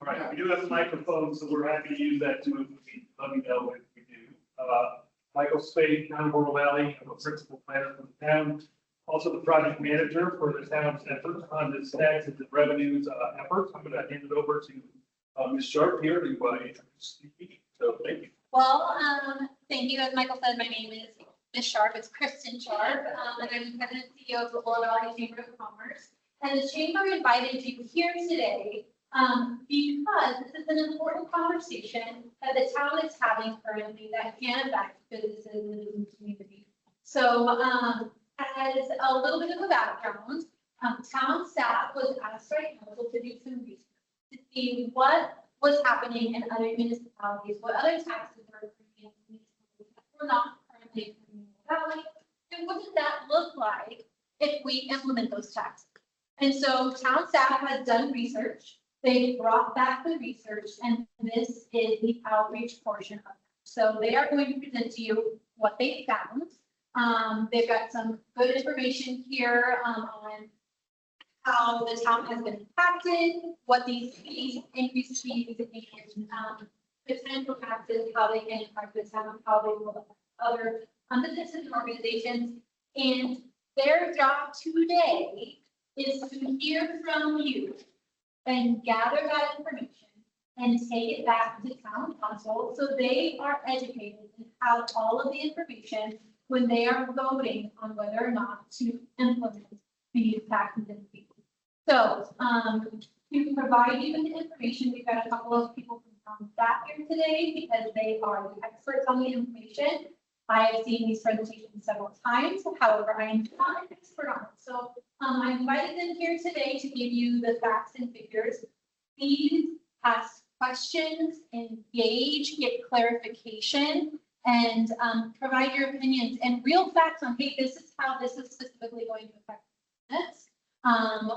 All right, we do have a microphone, so we're happy to use that too. Let me know if we do. Michael Spade, Town of Oro Valley, I'm a principal planner for the town. Also the project manager for the town's efforts on this taxes and revenues efforts. I'm going to hand it over to Ms. Sharp here to introduce the meeting. So thank you. Well, thank you. As Michael said, my name is Ms. Sharp. It's Kristen Sharp, and I'm the president and CEO of the Oro Valley Chamber of Commerce. And the chamber invited you here today because this is an important conversation that the town is having currently that can affect businesses in the community. So, as a little bit of a background, town staff was asked by council to do some research to see what was happening in other municipalities, what other taxes are being municipalities that were not currently in Oro Valley, and what does that look like if we implement those taxes? And so town staff has done research. They brought back the research, and this is the outreach portion of it. So they are going to present to you what they found. They've got some good information here on how the town has been impacted, what these fees, increased fees, and potential taxes, how they can impact the town, how they will affect other businesses and organizations. And their job today is to hear from you and gather that information and take it back to town council so they are educated and have all of the information when they are voting on whether or not to implement these taxes and fees. So to provide you with the information, we've got a couple of people from town staff here today because they are the experts on the information. I have seen these presentations several times. However, I am not an expert on it. So I invited them here today to give you the facts and figures. Please ask questions, engage, get clarification, and provide your opinions and real facts on, hey, this is how this is specifically going to affect business,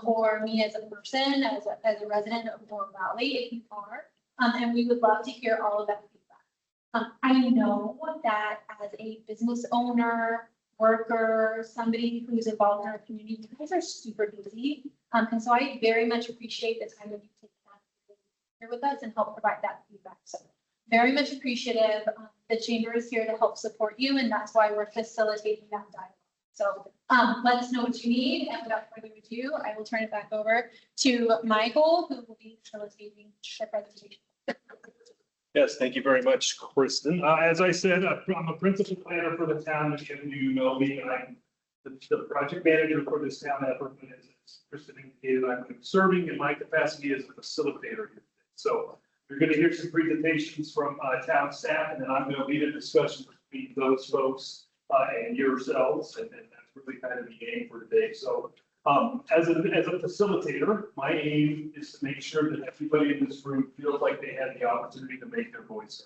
or me as a person, as a resident of Oro Valley, if you are. And we would love to hear all of that feedback. I know that as a business owner, worker, somebody who's involved in our community, you guys are super busy. And so I very much appreciate the time that you take here with us and help provide that feedback. So very much appreciative. The chamber is here to help support you, and that's why we're facilitating that dialogue. So let us know what you need, and without further ado, I will turn it back over to Michael, who will be facilitating the presentation. Yes, thank you very much, Kristen. As I said, I'm a principal planner for the town. As you know me, I'm the project manager for this town effort. As Kristen indicated, I'm serving in my capacity as a facilitator here. So you're going to hear some presentations from town staff, and then I'm going to lead a discussion between those folks and yourselves, and that's really kind of the aim for today. So as a facilitator, my aim is to make sure that everybody in this room feels like they had the opportunity to make their voice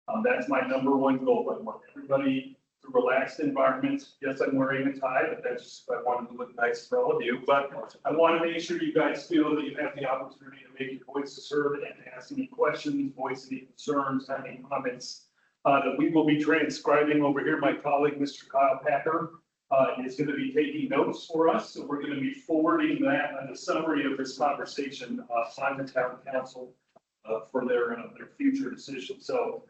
heard. That's my number one goal. I want everybody to relaxed environment. Yes, I'm wearing a tie, but that's just, I wanted to look nice for all of you. But I want to make sure you guys feel that you have the opportunity to make your voices heard and ask any questions, voice any concerns, have any comments that we will be transcribing over here. My colleague, Mr. Kyle Packer, is going to be taking notes for us. So we're going to be forwarding that and the summary of this conversation on the town council for their future decisions. So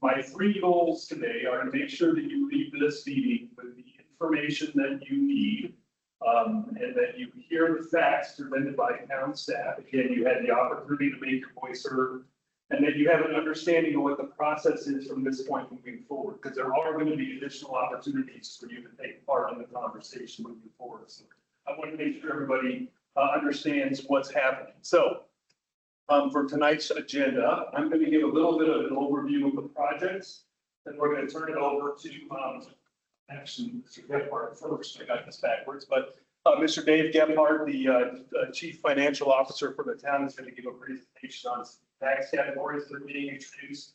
my three goals today are to make sure that you leave this meeting with the information that you need, and that you hear the facts presented by town staff. Again, you had the opportunity to make your voice heard, and that you have an understanding of what the process is from this point moving forward, because there are going to be additional opportunities for you to take part in the conversation moving forward. So I want to make sure everybody understands what's happening. So for tonight's agenda, I'm going to give a little bit of an overview of the projects, then we're going to turn it over to actually Mr. Gephardt first. I got this backwards, but Mr. Dave Gephardt, the Chief Financial Officer for the town, is going to give a presentation on tax categories that are being introduced.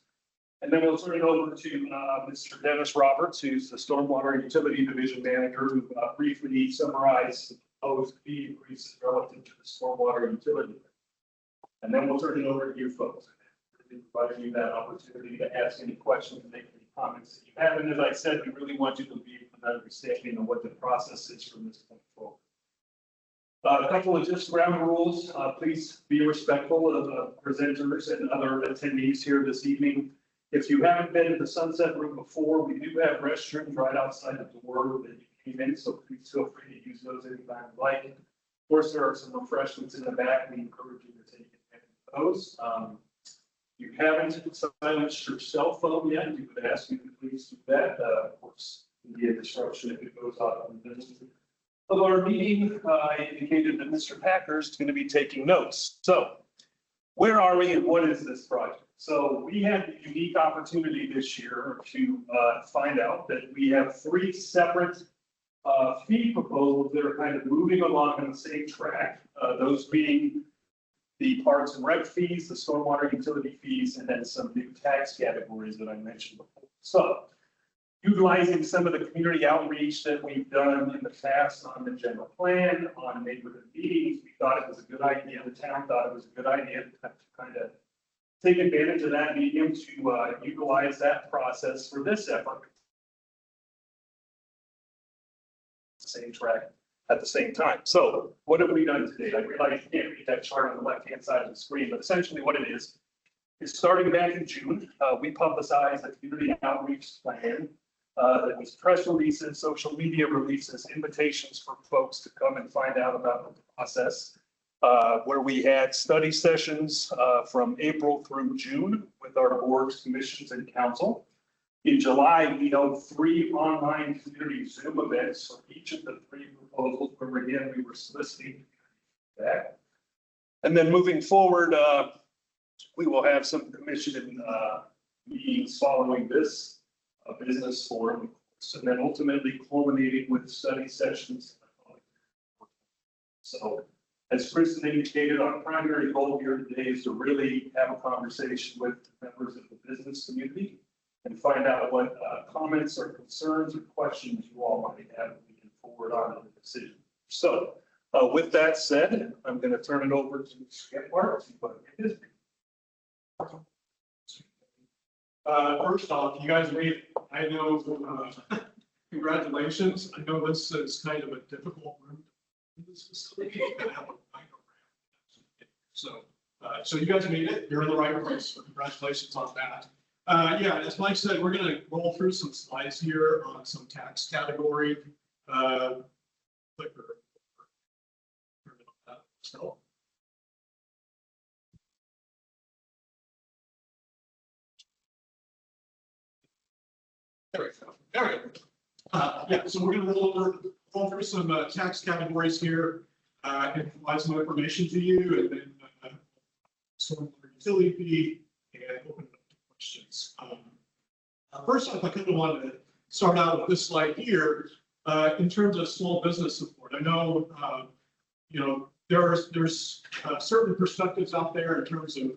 And then we'll turn it over to Mr. Dennis Roberts, who's the Stormwater Utility Division Manager, who briefly summarized the proposed fee increases relative to the stormwater utility. And then we'll turn it over to you folks, providing you that opportunity to ask any questions and make any comments that you have. And as I said, we really want you to leave with an understanding of what the process is from this point forward. A couple of just ground rules. Please be respectful of presenters and other attendees here this evening. If you haven't been to the Sunset Room before, we do have restrooms right outside the door that you came in, so please feel free to use those anytime you like. Of course, there are some refreshments in the back. We encourage you to take advantage of those. If you haven't silenced your cell phone yet, we would ask you to please do that. Of course, be a disruption if it goes off in the middle of our meeting. I indicated that Mr. Packer is going to be taking notes. So where are we and what is this project? So we had the unique opportunity this year to find out that we have 3 separate fee proposals that are kind of moving along on the same track. Those being the parks and rec fees, the stormwater utility fees, and then some new tax categories that I mentioned before. So utilizing some of the community outreach that we've done in the past on the general plan, on neighborhood meetings, we thought it was a good idea. The town thought it was a good idea to kind of take advantage of that medium to utilize that process for this effort. Same track at the same time. So what have we done today? I realize you can't read that chart on the left-hand side of the screen, but essentially what it is starting back in June, we publicized a community outreach plan. That was press releases, social media releases, invitations for folks to come and find out about the process, where we had study sessions from April through June with our boards, commissions, and council. In July, we held 3 online community Zoom events for each of the 3 proposals, where again, we were soliciting that. And then moving forward, we will have some commission meetings following this business forum, and then ultimately culminating with study sessions. So as Kristen indicated, our primary goal here today is to really have a conversation with members of the business community and find out what comments or concerns or questions you all might have that we can forward on to the decision. So with that said, I'm going to turn it over to Skipwart to get his. First off, you guys made, I know, congratulations. I know this is kind of a difficult room in this facility. So you guys made it. You're in the right place. So congratulations on that. Yeah, as Mike said, we're going to roll through some slides here on some tax category. Clicker. So. There we go. There we go. Yeah, so we're going to roll through some tax categories here and provide some information to you, and then stormwater utility fee, and open it up to questions. First off, I kind of wanted to start out with this slide here in terms of small business support. I know, you know, there's certain perspectives out there in terms of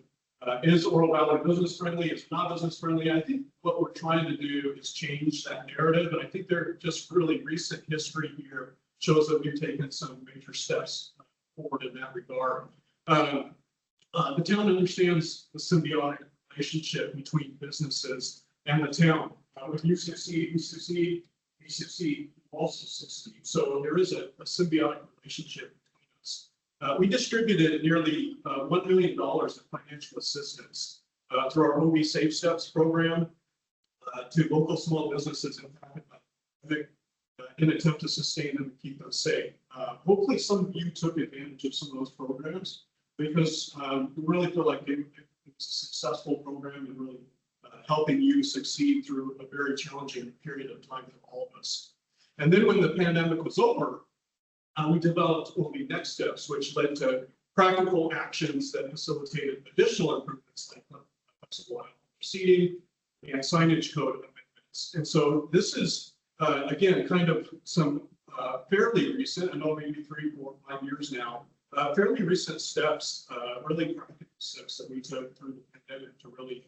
is Oro Valley business friendly? It's not business friendly. I think what we're trying to do is change that narrative, and I think they're just really recent history here shows that we've taken some major steps forward in that regard. The town understands the symbiotic relationship between businesses and the town. If you succeed, we succeed, we succeed, we also succeed. So there is a symbiotic relationship between us. We distributed nearly $1 million in financial assistance through our OV Safe Steps program to local small businesses impacted by the in an attempt to sustain them and keep them safe. Hopefully some of you took advantage of some of those programs because we really feel like it was a successful program and really helping you succeed through a very challenging period of time for all of us. And then when the pandemic was over, we developed OV Next Steps, which led to practical actions that facilitated additional improvements like flexible proceeding and signage code amendments. And so this is, again, kind of some fairly recent, I know maybe 3, 4, 5 years now, fairly recent steps, really practical steps that we took through the pandemic to really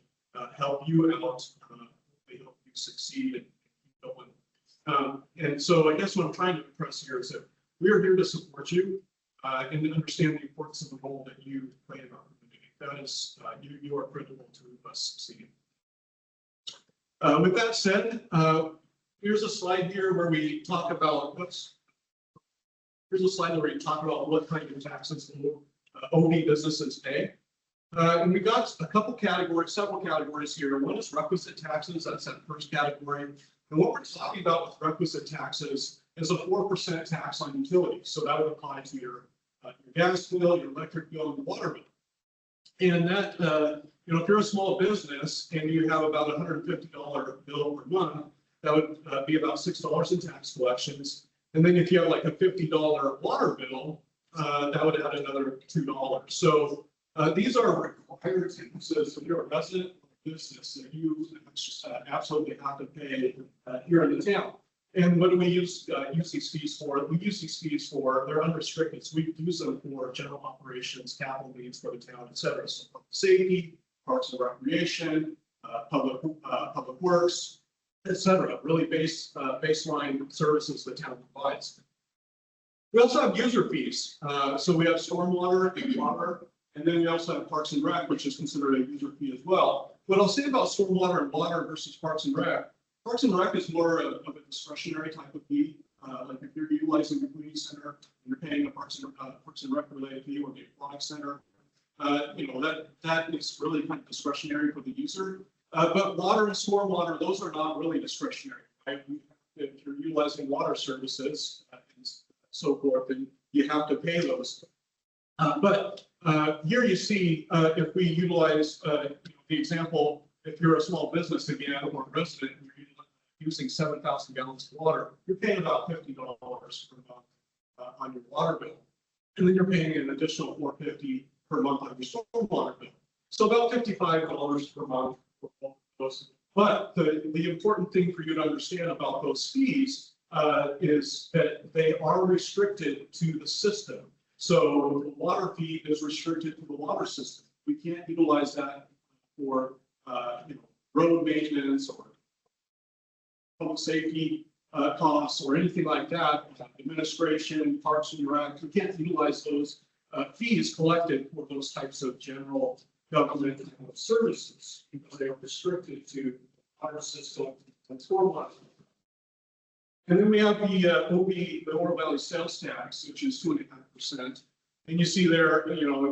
help you out, hopefully help you succeed and keep going. And so I guess what I'm trying to impress here is that we are here to support you and understand the importance of the role that you play in our community. That is, you are critical to us succeeding. With that said, here's a slide here where we talk about, whoops, Here's a slide where we talk about what kind of taxes OV businesses pay. And we got a couple categories, several categories here. One is requisite taxes. That's that first category. And what we're talking about with requisite taxes is a 4% tax on utilities. So that would apply to your gas bill, your electric bill, and your water bill. And that, if you're a small business and you have about a $150 bill per month, that would be about $6 in tax collections. And then if you have like a $50 water bill, that would add another $2. So these are required taxes. If you're a resident or business, that you absolutely have to pay here in the town. And what do we use these fees for? We use these fees for, they're unrestricted. So we use them for general operations, capital needs for the town, et cetera. So public safety, parks and recreation, public works, et cetera. Really baseline services the town provides. We also have user fees. So we have stormwater and water, and then we also have parks and rec, which is considered a user fee as well. What I'll say about stormwater and water versus parks and rec is more of a discretionary type of fee. Like if you're utilizing the community center, you're paying a parks and rec related fee, or the aquatic center. That is really kind of discretionary for the user. But water and stormwater, those are not really discretionary, right? If you're utilizing water services and so forth, then you have to pay those. But here you see, if we utilize the example, if you're a small business again or a resident, and you're using 7,000 gallons of water, you're paying about $50 per month on your water bill, and then you're paying an additional $450 per month on your stormwater bill. So about $55 per month for both of those. But the important thing for you to understand about those fees is that they are restricted to the system. So the water fee is restricted to the water system. We can't utilize that for road maintenance or public safety costs or anything like that. Administration, parks and rec, we can't utilize those fees collected for those types of general government services because they are restricted to water system and stormwater. And then we have the Oro Valley sales tax, which is 2.5%. And you see there,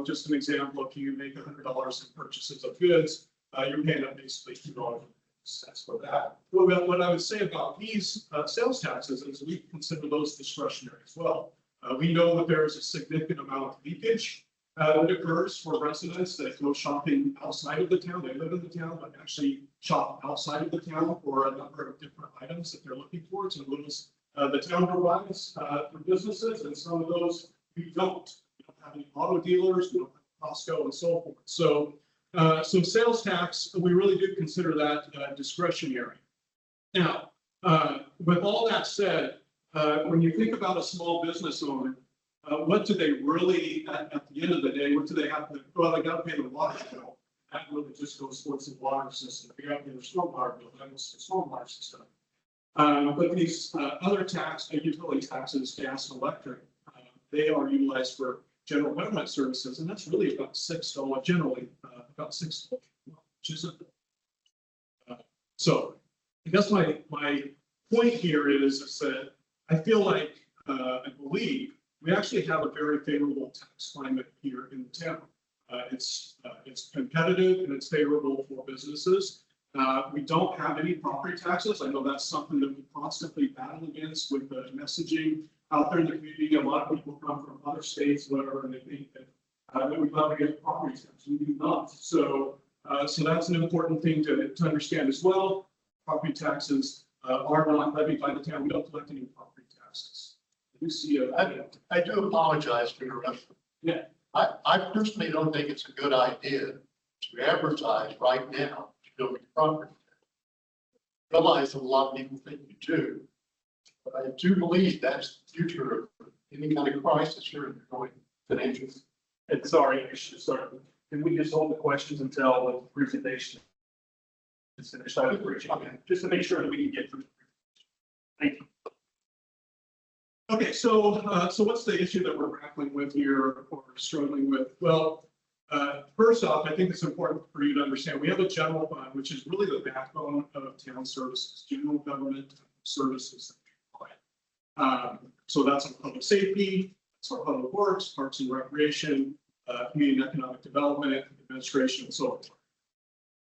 just an example, if you make $100 in purchases of goods, you're paying up basically $2 for that. What I would say about these sales taxes is we consider those discretionary as well. We know that there is a significant amount of leakage that occurs for residents that go shopping outside of the town. They live in the town, but actually shop outside of the town for a number of different items that they're looking for. So those the town provides for businesses, and some of those we don't. We don't have any auto dealers, we don't have Costco, and so forth. So sales tax, we really do consider that discretionary. Now, with all that said, when you think about a small business owner, what do they really, at the end of the day, what do they have to, well, they got to pay the water bill. That really just goes towards the water system. They got to pay their stormwater bill, that goes to the stormwater system. But these other utility taxes, gas and electric, they are utilized for general government services, and that's really about $6, generally about $6, which isn't. So I guess my point here is that I feel like, I believe, we actually have a very favorable tax climate here in the town. It's competitive and it's favorable for businesses. We don't have any property taxes. I know that's something that we constantly battle against with the messaging out there in the community. A lot of people come from other states, whatever, and they think that we've got to get property tax. We do not. So that's an important thing to understand as well. Property taxes are not levied by the town. We don't collect any property taxes. You see I do apologize for interrupting. Yeah. I personally don't think it's a good idea to advertise right now to building property. I realize that a lot of people think you do, but I do believe that's the future of any kind of crisis here in the going financial. And sorry, can we just hold the questions until the presentation is finished? I would appreciate it, just to make sure that we can get through. Thank you. Okay, so what's the issue that we're grappling with here or struggling with? Well, first off, I think it's important for you to understand we have a general fund, which is really the backbone of town services, general government services that we provide. So that's our public safety, that's our public works, parks and recreation, community and economic development, administration, and so forth.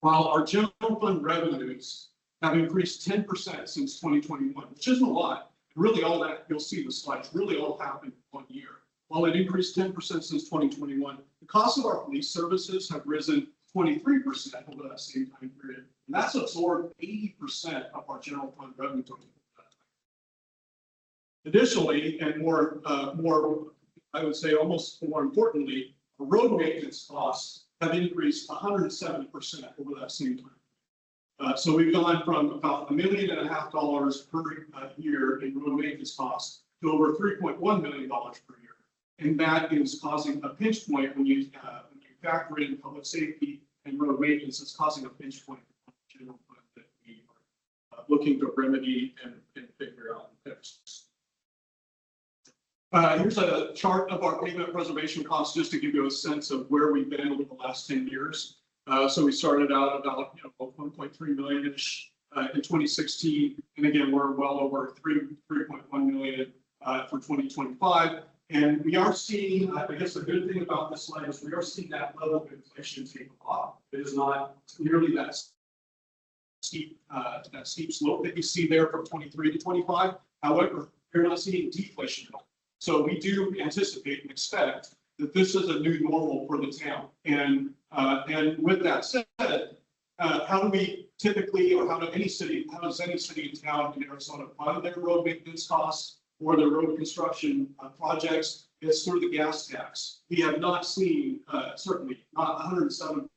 While our general fund revenues have increased 10% since 2021, which isn't a lot. Really all that, you'll see the slides, really all happened in 1 year. While it increased 10% since 2021, the cost of our police services have risen 23% over that same time period. And that's absorbed 80% of our general fund revenue. Additionally, and more, I would say almost more importantly, road maintenance costs have increased 107% over that same time. So we've gone from about $1.5 million per year in road maintenance costs to over $3.1 million per year. And that is causing a pinch point when you factor in public safety and road maintenance. It's causing a pinch point on the general fund that we are looking to remedy and figure out and fix. Here's a chart of our pavement preservation costs, just to give you a sense of where we've been over the last 10 years. So we started out about 1.3 million-ish in 2016, and again we're well over 3.1 million for 2025. And we are seeing, I guess the good thing about this slide is we are seeing that level of inflation take off. It is not nearly that steep slope that you see there from 23 to 25. However, you're not seeing deflation at all. So we do anticipate and expect that this is a new normal for the town. And with that said, how do we typically, or how does any city in town in Arizona fund their road maintenance costs or their road construction projects? It's through the gas tax. We have not seen, certainly not 107%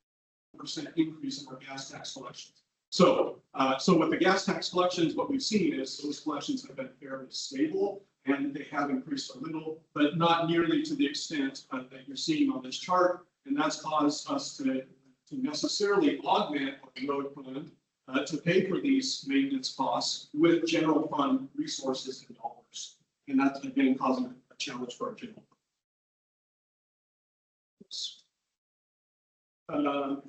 increase in our gas tax collections. So with the gas tax collections, what we've seen is those collections have been fairly stable, and they have increased a little, but not nearly to the extent that you're seeing on this chart. And that's caused us to necessarily augment our road fund to pay for these maintenance costs with general fund resources and dollars. And that's again causing a challenge for our general fund.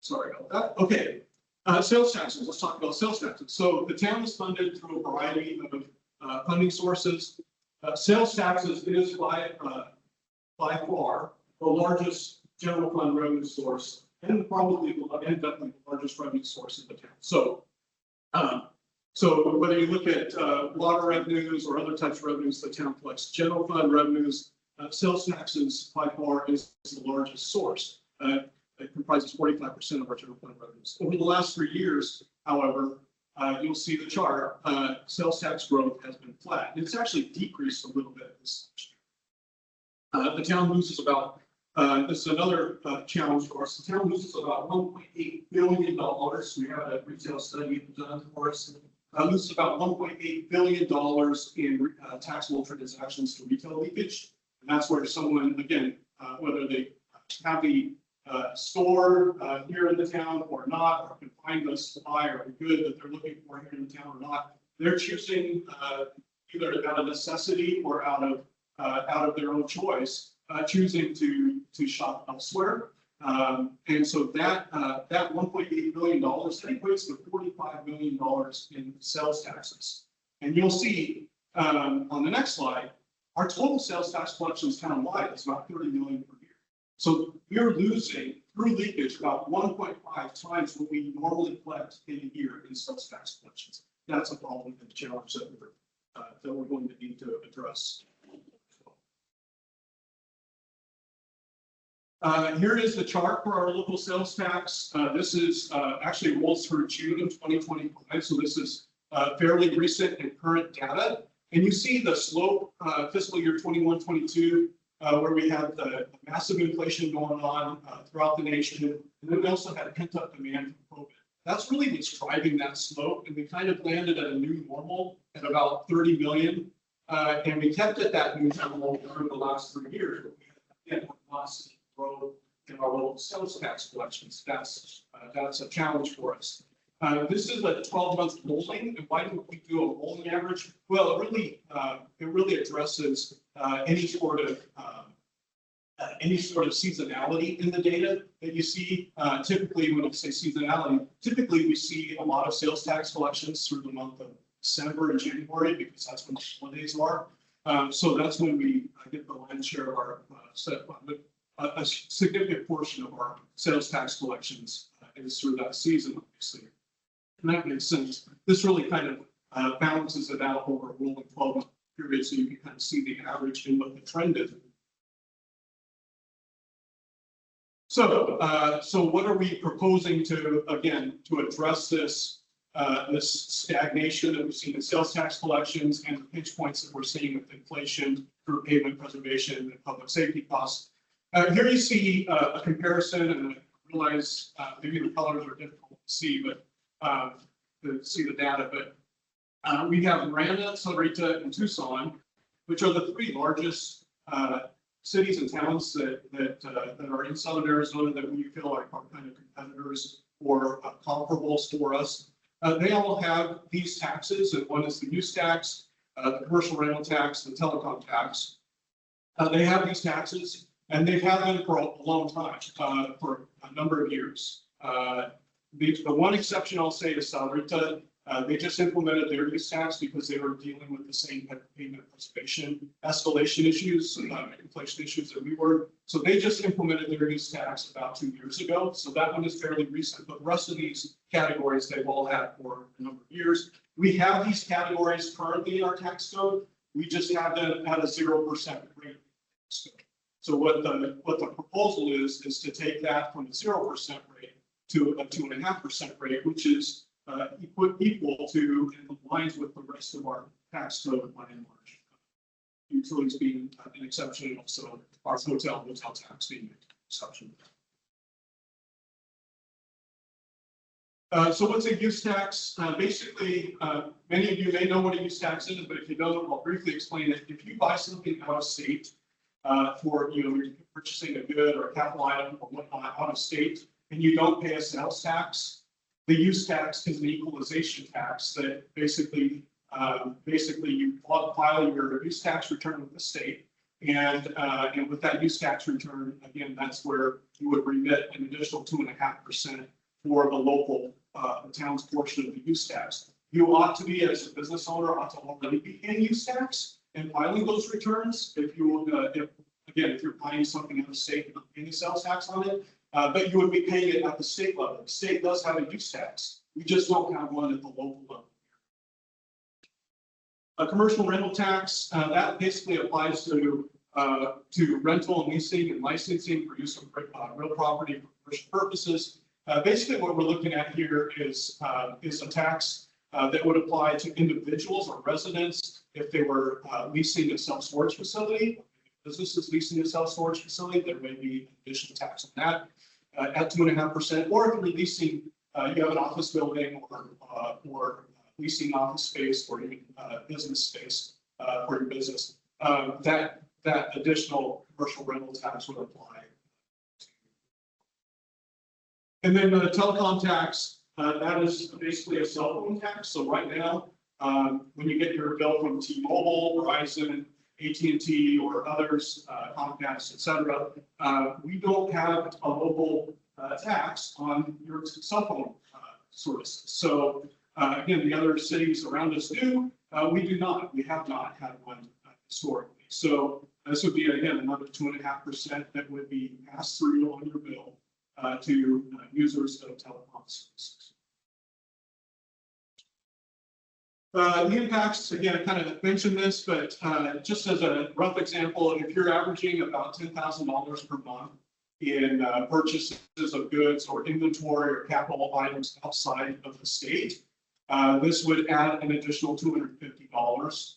Sorry about that. Okay, sales taxes. Let's talk about sales taxes. So the town is funded through a variety of funding sources. Sales taxes is by far the largest general fund revenue source, and probably definitely the largest revenue source in the town. So whether you look at water revenues or other types of revenues the town collects, general fund revenues, sales taxes by far is the largest source. It comprises 45% of our general fund revenues. Over the last 3 years, however, you'll see the chart, sales tax growth has been flat. It's actually decreased a little bit this year. The town loses about, this is another challenge for us. The town loses about $1.8 billion. We have a retail study done for us. Loses about $1.8 billion in taxable transactions to retail leakage. And that's where someone, again, whether they have the store here in the town or not, or can find a supply or a good that they're looking for here in the town or not, they're choosing either out of necessity or out of their own choice, choosing to shop elsewhere. And so that $1.8 billion, that equates to $45 million in sales taxes. And you'll see on the next slide, our total sales tax collections townwide is about $30 million per year. So we're losing through leakage about 1.5 times what we normally collect in a year in sales tax collections. That's a problem and a challenge that we're going to need to address. Here is the chart for our local sales tax. This is actually rolls through June of 2025. So this is fairly recent and current data. And you see the slope, fiscal year 21-22, where we had the massive inflation going on throughout the nation. And then we also had pent-up demand from COVID. That's really what's driving that slope. And we kind of landed at a new normal at about 30 million. And we kept it that new normal over the last 3 years. But we had lost growth in our local sales tax collections. That's a challenge for us. This is a 12-month rolling, and why don't we do a rolling average? Well, it really addresses any sort of seasonality in the data that you see. Typically, when we say seasonality, typically we see a lot of sales tax collections through the month December and January, because that's when the holidays are. So that's when we get the lion's share of our a significant portion of our sales tax collections is through that season, obviously. And that makes sense. This really kind of balances it out over a rolling 12-month period, so you can kind of see the average and what the trend is. So, so what are we proposing to, again, to address this stagnation that we've seen in sales tax collections and the pinch points that we're seeing with inflation through pavement preservation and public safety costs? Here you see a comparison, and I realize maybe the colors are difficult to see, but to see the data. But we have Miranda, Sahuarita, and Tucson, which are the three largest cities and towns that are in southern Arizona that we feel like are kind of competitors or comparables for us. They all have these taxes, and one is the use tax, the commercial rental tax, the telecom tax. They have these taxes, and they've had them for a long time, for a number of years. The one exception I'll say is Sahuarita. They just implemented their use tax because they were dealing with the same payment preservation escalation issues, inflation issues that we were. So they just implemented their use tax about 2 years ago. So that one is fairly recent, but the rest of these categories they've all had for a number of years. We have these categories currently in our tax code. We just have them at a 0% rate. So what the proposal is to take that from a 0% rate to a 2.5% rate, which is equal to and aligns with the rest of our tax code by and large. Utilities being an exception, and also our hotel tax being an exception. So what's a use tax? Basically, many of you may know what a use tax is, but if you don't, I'll briefly explain it. If you buy something out of state for, you're purchasing a good or a capital item or whatnot out of state, and you don't pay a sales tax, the use tax is an equalization tax that basically you file your use tax return with the state, and with that use tax return, again, that's where you would remit an additional 2.5% for the local the town's portion of the use tax. You ought to be, as a business owner, ought to already be paying use tax and filing those returns. If you're buying something out of state and not paying sales tax on it. But you would be paying it at the state level. The state does have a use tax. We just don't have one at the local level. A commercial rental tax, that basically applies to rental and leasing and licensing for use of real property for commercial purposes. Basically what we're looking at here is a tax that would apply to individuals or residents if they were leasing a self-storage facility. Businesses leasing a self-storage facility, there may be an additional tax on that at 2.5%. Or if you're leasing, you have an office building or leasing office space or even business space for your business, that additional commercial rental tax would apply. And then the telecom tax, that is basically a cell phone tax. So right now, when you get your bill from T-Mobile, Verizon, AT&T or others, Comcast, et cetera, we don't have a local tax on your cell phone services. So again, the other cities around us do. We do not. We have not had one historically. So this would be, again, another 2.5% that would be passed through on your bill to users of telecom services. The impacts, again, I kind of mentioned this, but just as a rough example, if you're averaging about $10,000 per month in purchases of goods or inventory or capital items outside of the state, this would add an additional $250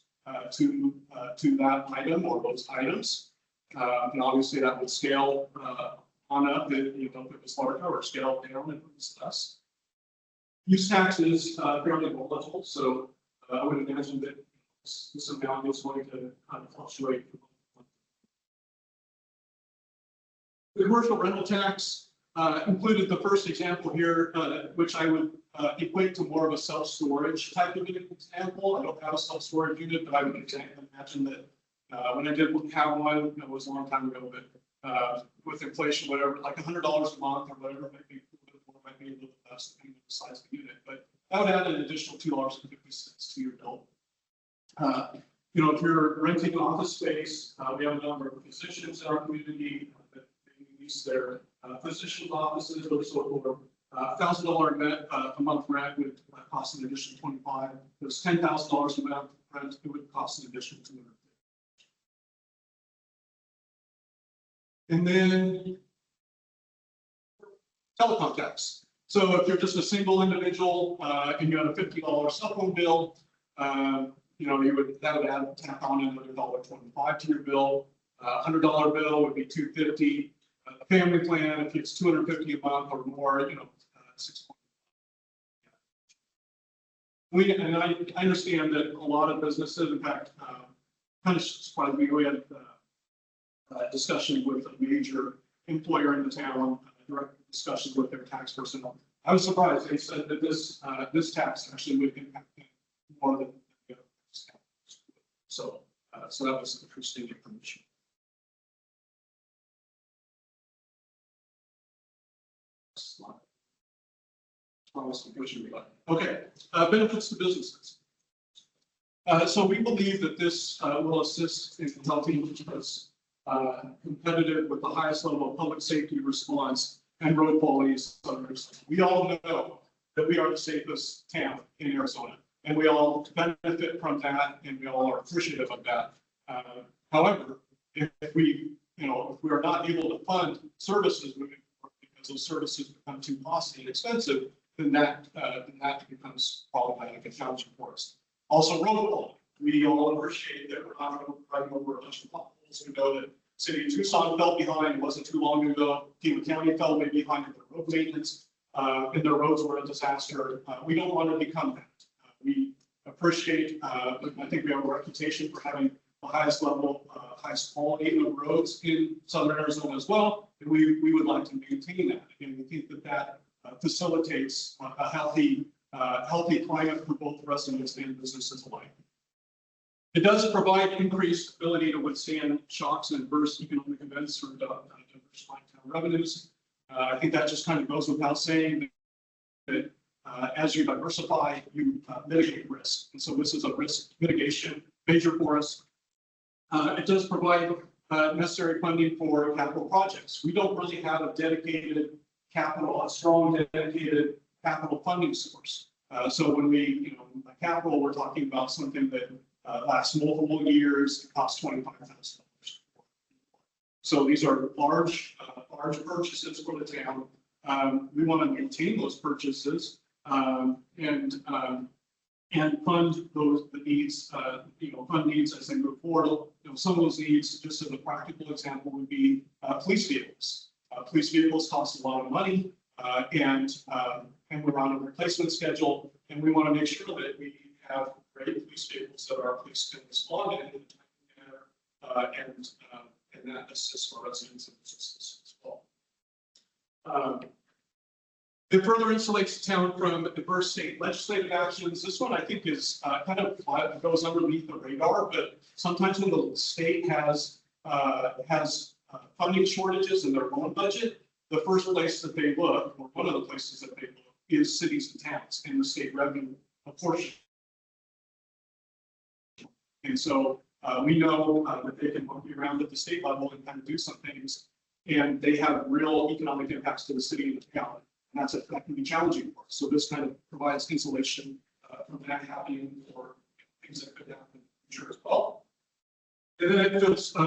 to that item or those items. And obviously that would scale on up if it was larger, or scale down if it was less. Use tax is fairly volatile, so I would imagine that this amount is going to kind of fluctuate. The commercial rental tax included the first example here, which I would equate to more of a self-storage type of example. I don't have a self-storage unit, but I would imagine that when I did have one, it was a long time ago, but with inflation, whatever, like $100 a month or whatever, might be a little bit less depending on the size of the unit. But that would add an additional $2.50 to your bill. You know, if you're renting an office space, we have a number of physicians in our community that use their physician offices, or so forth. $1,000 a month rent would cost an additional $25. If it was $10,000 a month rent, it would cost an additional $200. And then telecom tax. So if you're just a single individual and you have a $50 cell phone bill, you know, that would add tap on another $1.25 to your bill. $100 bill would be $250. A family plan, if it's $250 a month or more, you know, $6. And I understand that a lot of businesses, in fact, kind of surprised me. We had discussion with a major employer in the town, direct discussions with their tax personnel. I was surprised. They said that this tax actually would impact them more than the other tax. So that was interesting information. Okay, benefits to businesses. So we believe that this will assist in helping us competitive with the highest level of public safety response and road quality standards. We all know that we are the safest town in Arizona, and we all benefit from that, and we all are appreciative of that. However, if we are not able to fund services moving forward because those services become too costly and expensive, then that becomes problematic and challenging for us. Also, road quality. We all appreciate that we're not driving over a bunch of potholes. We know that City of Tucson fell behind. It wasn't too long ago. Pima County fell way behind in their road maintenance, and their roads were a disaster. We don't want to become that. We appreciate, I think we have a reputation for having the highest level, highest quality of roads in Southern Arizona as well. And we would like to maintain that. And we think that facilitates a healthy climate for both residents and businesses alike. It does provide increased ability to withstand shocks and adverse economic events through diversifying town revenues. I think that just kind of goes without saying that as you diversify, you mitigate risk. And so this is a risk mitigation measure for us. It does provide necessary funding for capital projects. We don't really have a strong dedicated capital funding source. So when we, capital, we're talking about something that lasts multiple years, it costs $25,000. So these are large purchases for the town. We want to maintain those purchases and fund the needs, fund needs as they move forward. Some of those needs, just as a practical example, would be police vehicles. Police vehicles cost a lot of money, and we're on a replacement schedule, and we want to make sure that we have great police vehicles that our police can respond in a timely manner, and that assists our residents and businesses as well. It further insulates the town from adverse state legislative actions. This one I think is kind of goes underneath the radar, but sometimes when the state has funding shortages in their own budget, the first place that they look, or one of the places that they look, is cities and towns and the state revenue portion. And so we know that they can monkey around at the state level and kind of do some things, and they have real economic impacts to the city and the town. And that can be challenging for us. So this kind of provides insulation from that happening, or things that could happen in the future as well. And then it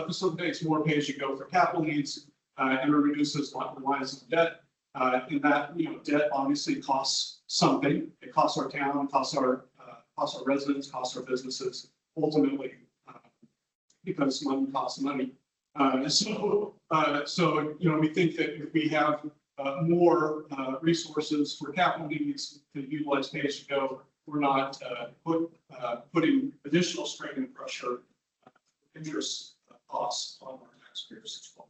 facilitates more pay-as-you-go for capital needs, and it reduces reliance on debt. And that debt obviously costs something. It costs our town, costs our residents, costs our businesses. Ultimately, because money costs money. So we think that if we have more resources for capital needs to utilize pay-as-you-go, we're not putting additional strain and pressure, interest costs on our taxpayers as well.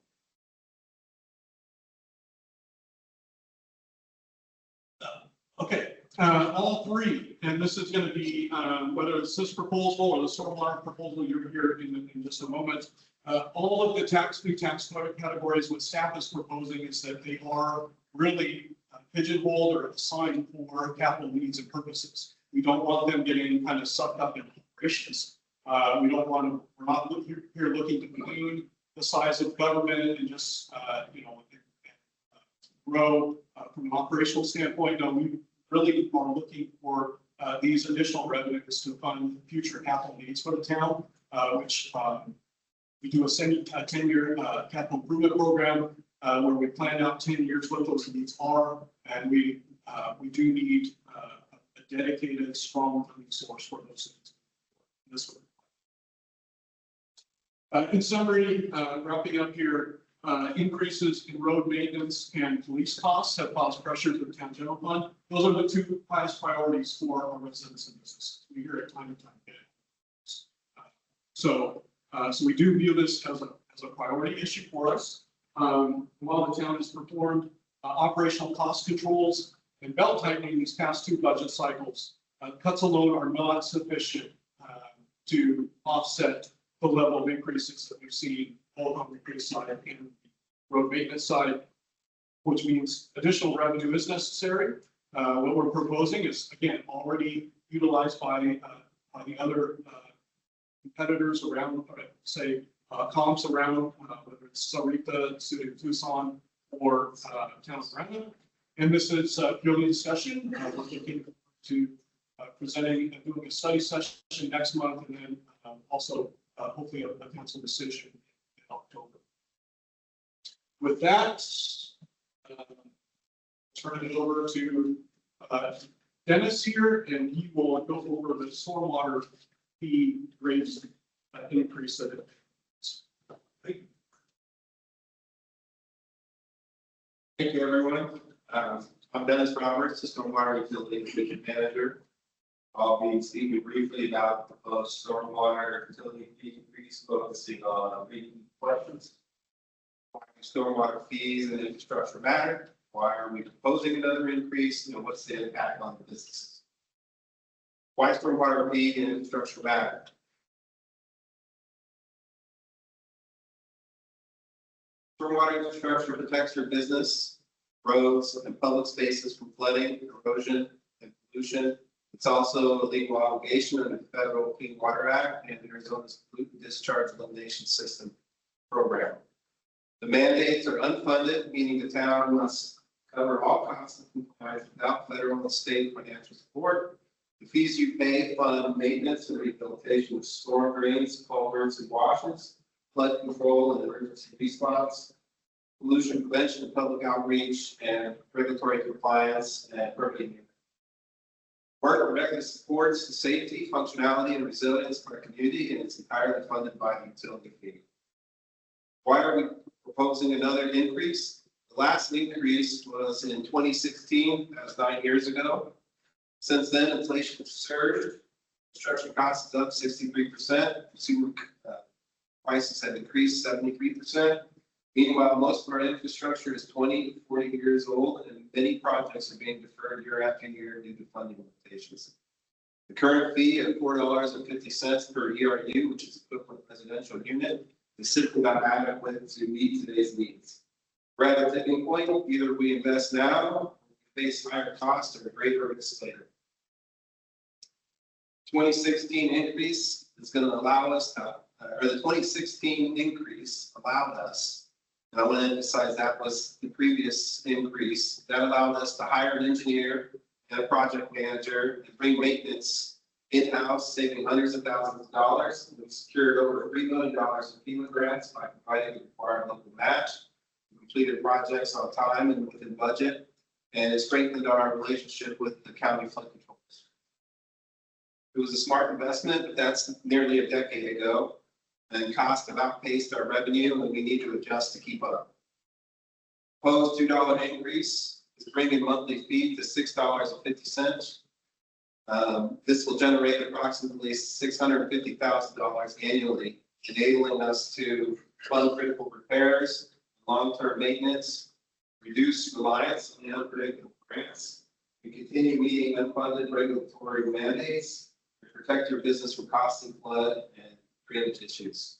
Okay, all three, and this is going to be whether it's this proposal or the stormwater proposal you're here in just a moment. All of the new tax categories, what staff is proposing is that they are really pigeonholed or assigned for capital needs and purposes. We don't want them getting kind of sucked up in operations. We don't want to, we're not here looking to balloon the size of government and just, grow from an operational standpoint. No, we really are looking for these additional revenues to fund future capital needs for the town, which we do a 10-year capital improvement program where we plan out 10 years what those needs are, and we do need a dedicated, strong funding source for those things. This one. In summary, wrapping up here, increases in road maintenance and police costs have caused pressure to the town general fund. Those are the two highest priorities for our residents and businesses. We hear it time and time again. So we do view this as a priority issue for us. While the town has performed operational cost controls and belt tightening these past two budget cycles, cuts alone are not sufficient to offset the level of increases that we've seen both on the police side and the road maintenance side, which means additional revenue is necessary. What we're proposing is, again, already utilized by the other competitors around, say, comps around, whether it's Sarita, City of Tucson, or Town of Oro. And this is purely discussion. We're looking to presenting and doing a study session next month, and then also hopefully a council decision in October. With that, turn it over to Dennis here, and he will go over the stormwater fee rates increase that it is. Thank you, everyone. I'm Dennis Roberts, the Stormwater Utility Division Manager. I'll be speaking briefly about the proposed stormwater utility fee increase, focusing on three questions. Why do stormwater fees and infrastructure matter? Why are we proposing another increase? And what's the impact on the businesses? Why stormwater fee and infrastructure matter? Stormwater infrastructure protects your business, roads, and public spaces from flooding, erosion, and pollution. It's also a legal obligation under the Federal Clean Water Act and Arizona's Pollutant Discharge Elimination System program. The mandates are unfunded, meaning the town must cover all costs of compliance without federal and state financial support. The fees you pay fund maintenance and rehabilitation of storm drains, culverts, and washes, flood control and emergency response, pollution prevention and public outreach, and regulatory compliance and permitting. Work directly supports the safety, functionality, and resilience of our community, and it's entirely funded by the utility fee. Why are we proposing another increase? The last increase was in 2016, that was 9 years ago. Since then, inflation has surged. Construction costs is up 63%. Consumer prices have increased 73%. Meanwhile, most of our infrastructure is 20 to 40 years old, and many projects are being deferred year after year due to funding limitations. The current fee of $4.50 per ERU, which is equivalent residential unit, is simply not adequate to meet today's needs. We're at a tipping point. Either we invest now, or we face higher costs or a greater risk later. 2016 increase is going to allow us to, or the 2016 increase allowed us, and I want to emphasize that was the previous increase, that allowed us to hire an engineer and a project manager and bring maintenance in-house, saving hundreds of thousands of dollars. We secured over $3 million in FEMA grants by providing the required local match. We completed projects on time and within budget, and it strengthened our relationship with the county flood control district. It was a smart investment, but that's nearly a decade ago, and costs have outpaced our revenue, and we need to adjust to keep up. Proposed $2 increase is bringing monthly fee to $6.50. This will generate approximately $650,000 annually, enabling us to fund critical repairs, long-term maintenance, reduce reliance on the unpredictable grants, and continue meeting unfunded regulatory mandates, and protect your business from costly flood and drainage issues.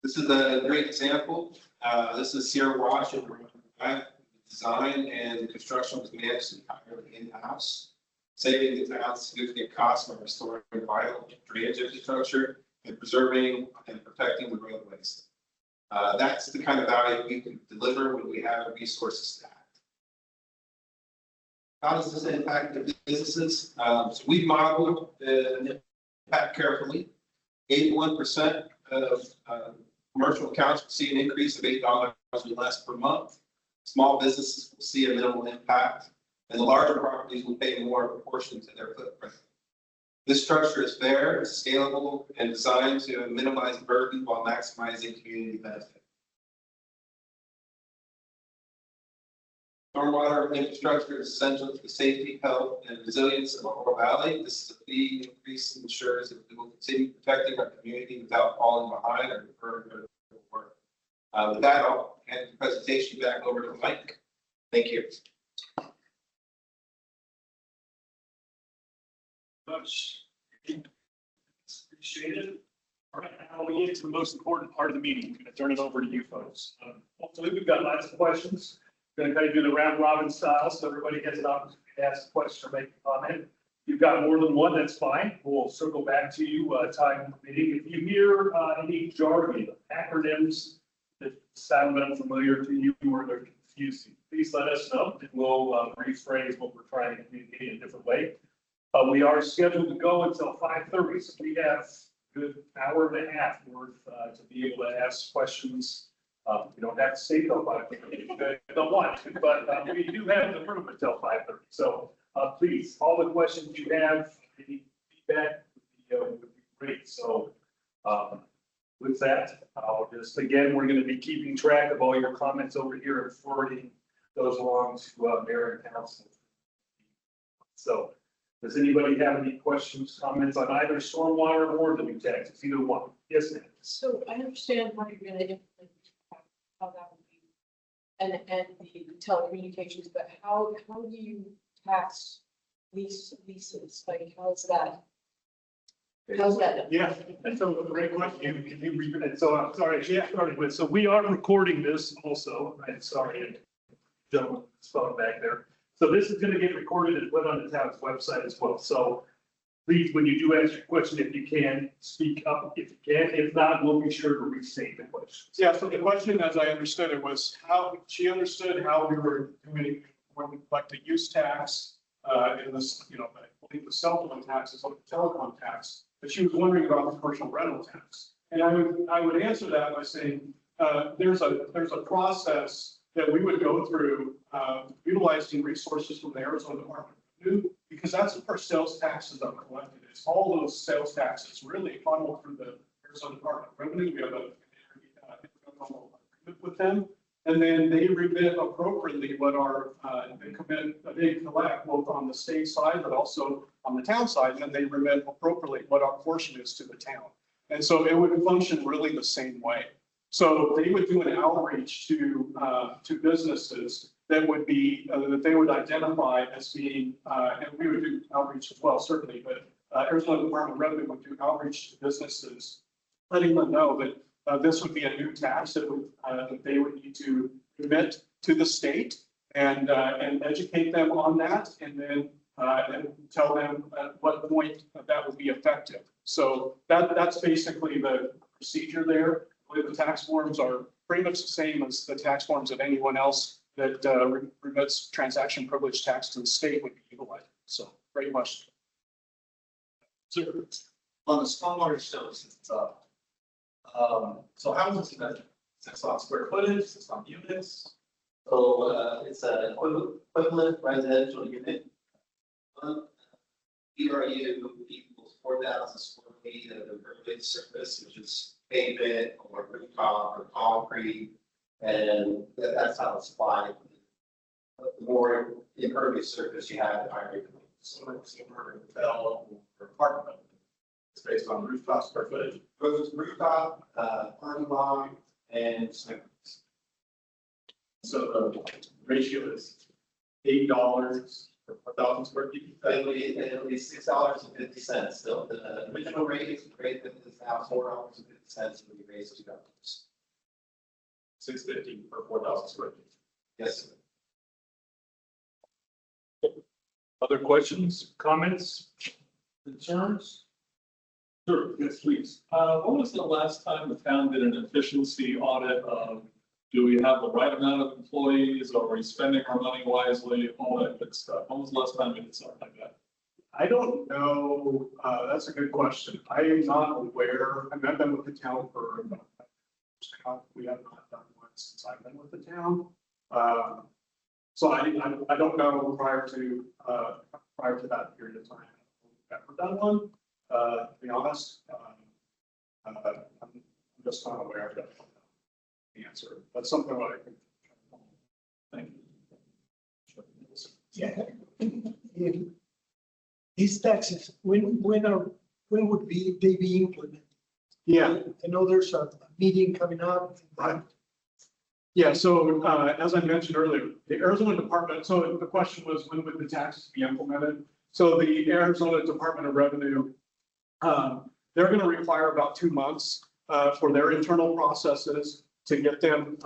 This is a great example. This is Sierra Wash and design and construction was managed entirely in-house, saving the town significant costs by restoring vital drainage infrastructure and preserving and protecting the roadways. That's the kind of value we can deliver when we have the resources to act. How does this impact the businesses? So we've modeled the impact carefully. 81% of commercial accounts will see an increase of $8 or less per month. Small businesses will see a minimal impact, and the larger properties will pay more in proportion to their footprint. This structure is fair, scalable, and designed to minimize burden while maximizing community benefit. Stormwater infrastructure is essential to the safety, health, and resilience of Oro Valley. This is a fee increase and ensures that we will continue protecting our community without falling behind or deferring our work. With that, I'll hand the presentation back over to Mike. Thank you. Much appreciated. All right, now we get to the most important part of the meeting. I'm going to turn it over to you folks. Hopefully, we've got lots of questions. We're going to kind of do the round robin style, so everybody gets an opportunity to ask a question or make a comment. If you've got more than one, that's fine. We'll circle back to you time permitting. If you hear any jargon, acronyms that sound unfamiliar to you or they're confusing, please let us know, and we'll rephrase what we're trying to communicate in a different way. We are scheduled to go until 5:30, so we have a good hour and a half worth to be able to ask questions. We don't have to stay till 5:30 if you don't want to, but we do have the room until 5:30. So please, all the questions you have, any feedback would be great. So with that, I'll just, again, we're going to be keeping track of all your comments over here and forwarding those along to mayor and council. So does anybody have any questions, comments on either stormwater or the new taxes, either one? Yes, ma'am. So I understand how you're gonna implement, how that would be, and the telecommunications, but how do you tax leases? Like, how's that? How's that done? Yeah, that's a great question. Can you read it? So I'm sorry, I started with, so we are recording this also. I'm sorry, gentleman, phone back there. So this is going to get recorded and put on the town's website as well. So please, when you do ask your question, if you can, speak up if you can. If not, we'll be sure to restate the question. Yeah, so the question, as I understood it, was how she understood how we were doing when we collect the use tax, in this, I believe the cell phone tax is like the telecom tax, but she was wondering about the commercial rental tax. And I would answer that by saying, there's a process that we would go through, utilizing resources from the Arizona Department of Revenue, because that's where sales taxes are collected. It's all those sales taxes really funneled through the Arizona Department of Revenue. We have a with them, and then they remit appropriately what they collect both on the state side, but also on the town side, and then they remit appropriately what our portion is to the town. And so it would function really the same way. So they would do an outreach to businesses that would be, that they would identify as being, and we would do outreach as well, certainly, but Arizona Department of Revenue would do outreach to businesses, letting them know that this would be a new tax that they would need to remit to the state and educate them on that, and then and tell them at what point that would be effective. So that's basically the procedure there. The tax forms are pretty much the same as the tax forms of anyone else that remits transaction privilege tax to the state would be utilized. So pretty much. So on the stormwater services, so how is this measured? Is this on square footage? Is this on units? So it's an equivalent residential unit. ERU equals 4,000 square feet of impervious surface, which is pavement or rooftop or concrete, and that's how it's applied. The more impervious surface you have, the higher. So it's a hotel or apartment. It's based on rooftop square footage. Rooftop, parking lot, and so the ratio is $8 For 1,000 square feet? It'll be $6.50 still. The original rate is now $4.50 when you raise $2. 650 for 4,000 square feet. Yes, sir. Other questions, comments, concerns? Sure, yes, please. When was the last time the town did an efficiency audit of, do we have the right amount of employees? Are we spending our money wisely? All that good stuff. When was the last time we did something like that? I don't know, that's a good question. I am not aware, I mean, I've been with the town for, we have not done one since I've been with the town. So I don't know prior to that period of time, I've ever done one, to be honest. I'm just not aware of the answer. That's something that I can. Thank you. Yeah. These taxes, when would they be implemented? Yeah. I know there's a meeting coming up. Right. Yeah, so as I mentioned earlier, the Arizona Department, so the question was, when would the taxes be implemented? So the Arizona Department of Revenue, they're going to require about 2 months for their internal processes to get them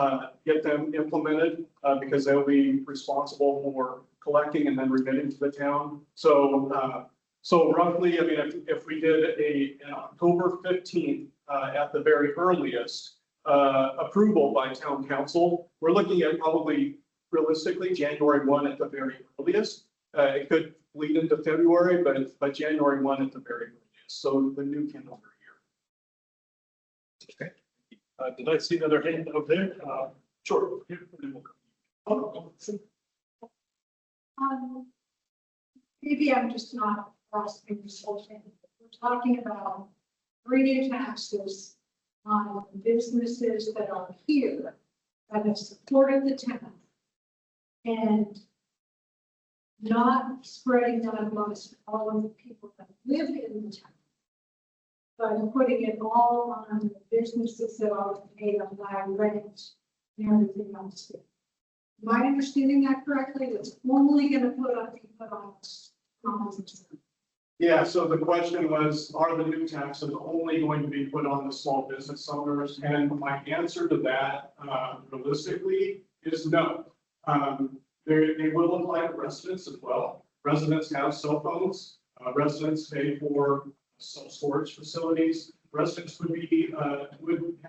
implemented because they'll be responsible for collecting and then remitting to the town. So so roughly, I mean, if we did an October 15th at the very earliest, approval by town council, we're looking at probably realistically January 1 at the very earliest. It could bleed into February, but January 1 at the very earliest. So the new calendar year. Okay. Did I see another hand over there? Sure. Maybe I'm just not grasping this whole thing. We're talking about bringing taxes on businesses that are here that have supported the town and not spreading that amongst all of the people that live in the town, but putting it all on the businesses that are paid on land rent and everything else. Am I understanding that correctly? It's only going to be put on. Yeah, so the question was, are the new taxes only going to be put on the small business owners? And my answer to that, realistically, is no. They will apply to residents as well. Residents have cell phones. Residents pay for self-storage facilities. Residents would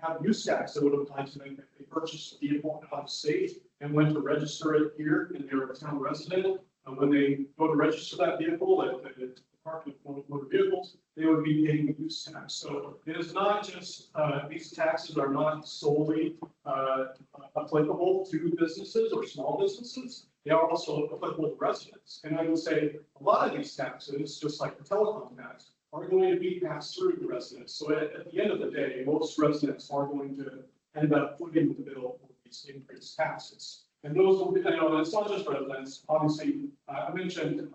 have use tax that would apply to them if they purchased a vehicle out of state and went to register it here and they're a town resident. When they go to register that vehicle at the Department of Motor Vehicles, they would be paying the use tax. So it is not just, these taxes are not solely applicable to businesses or small businesses. They are also applicable to residents. And I would say a lot of these taxes, just like the telecom tax, are going to be passed through to residents. So at the end of the day, most residents are going to end up footing the bill for these increased taxes. And those will be, it's not just residents. Obviously, I mentioned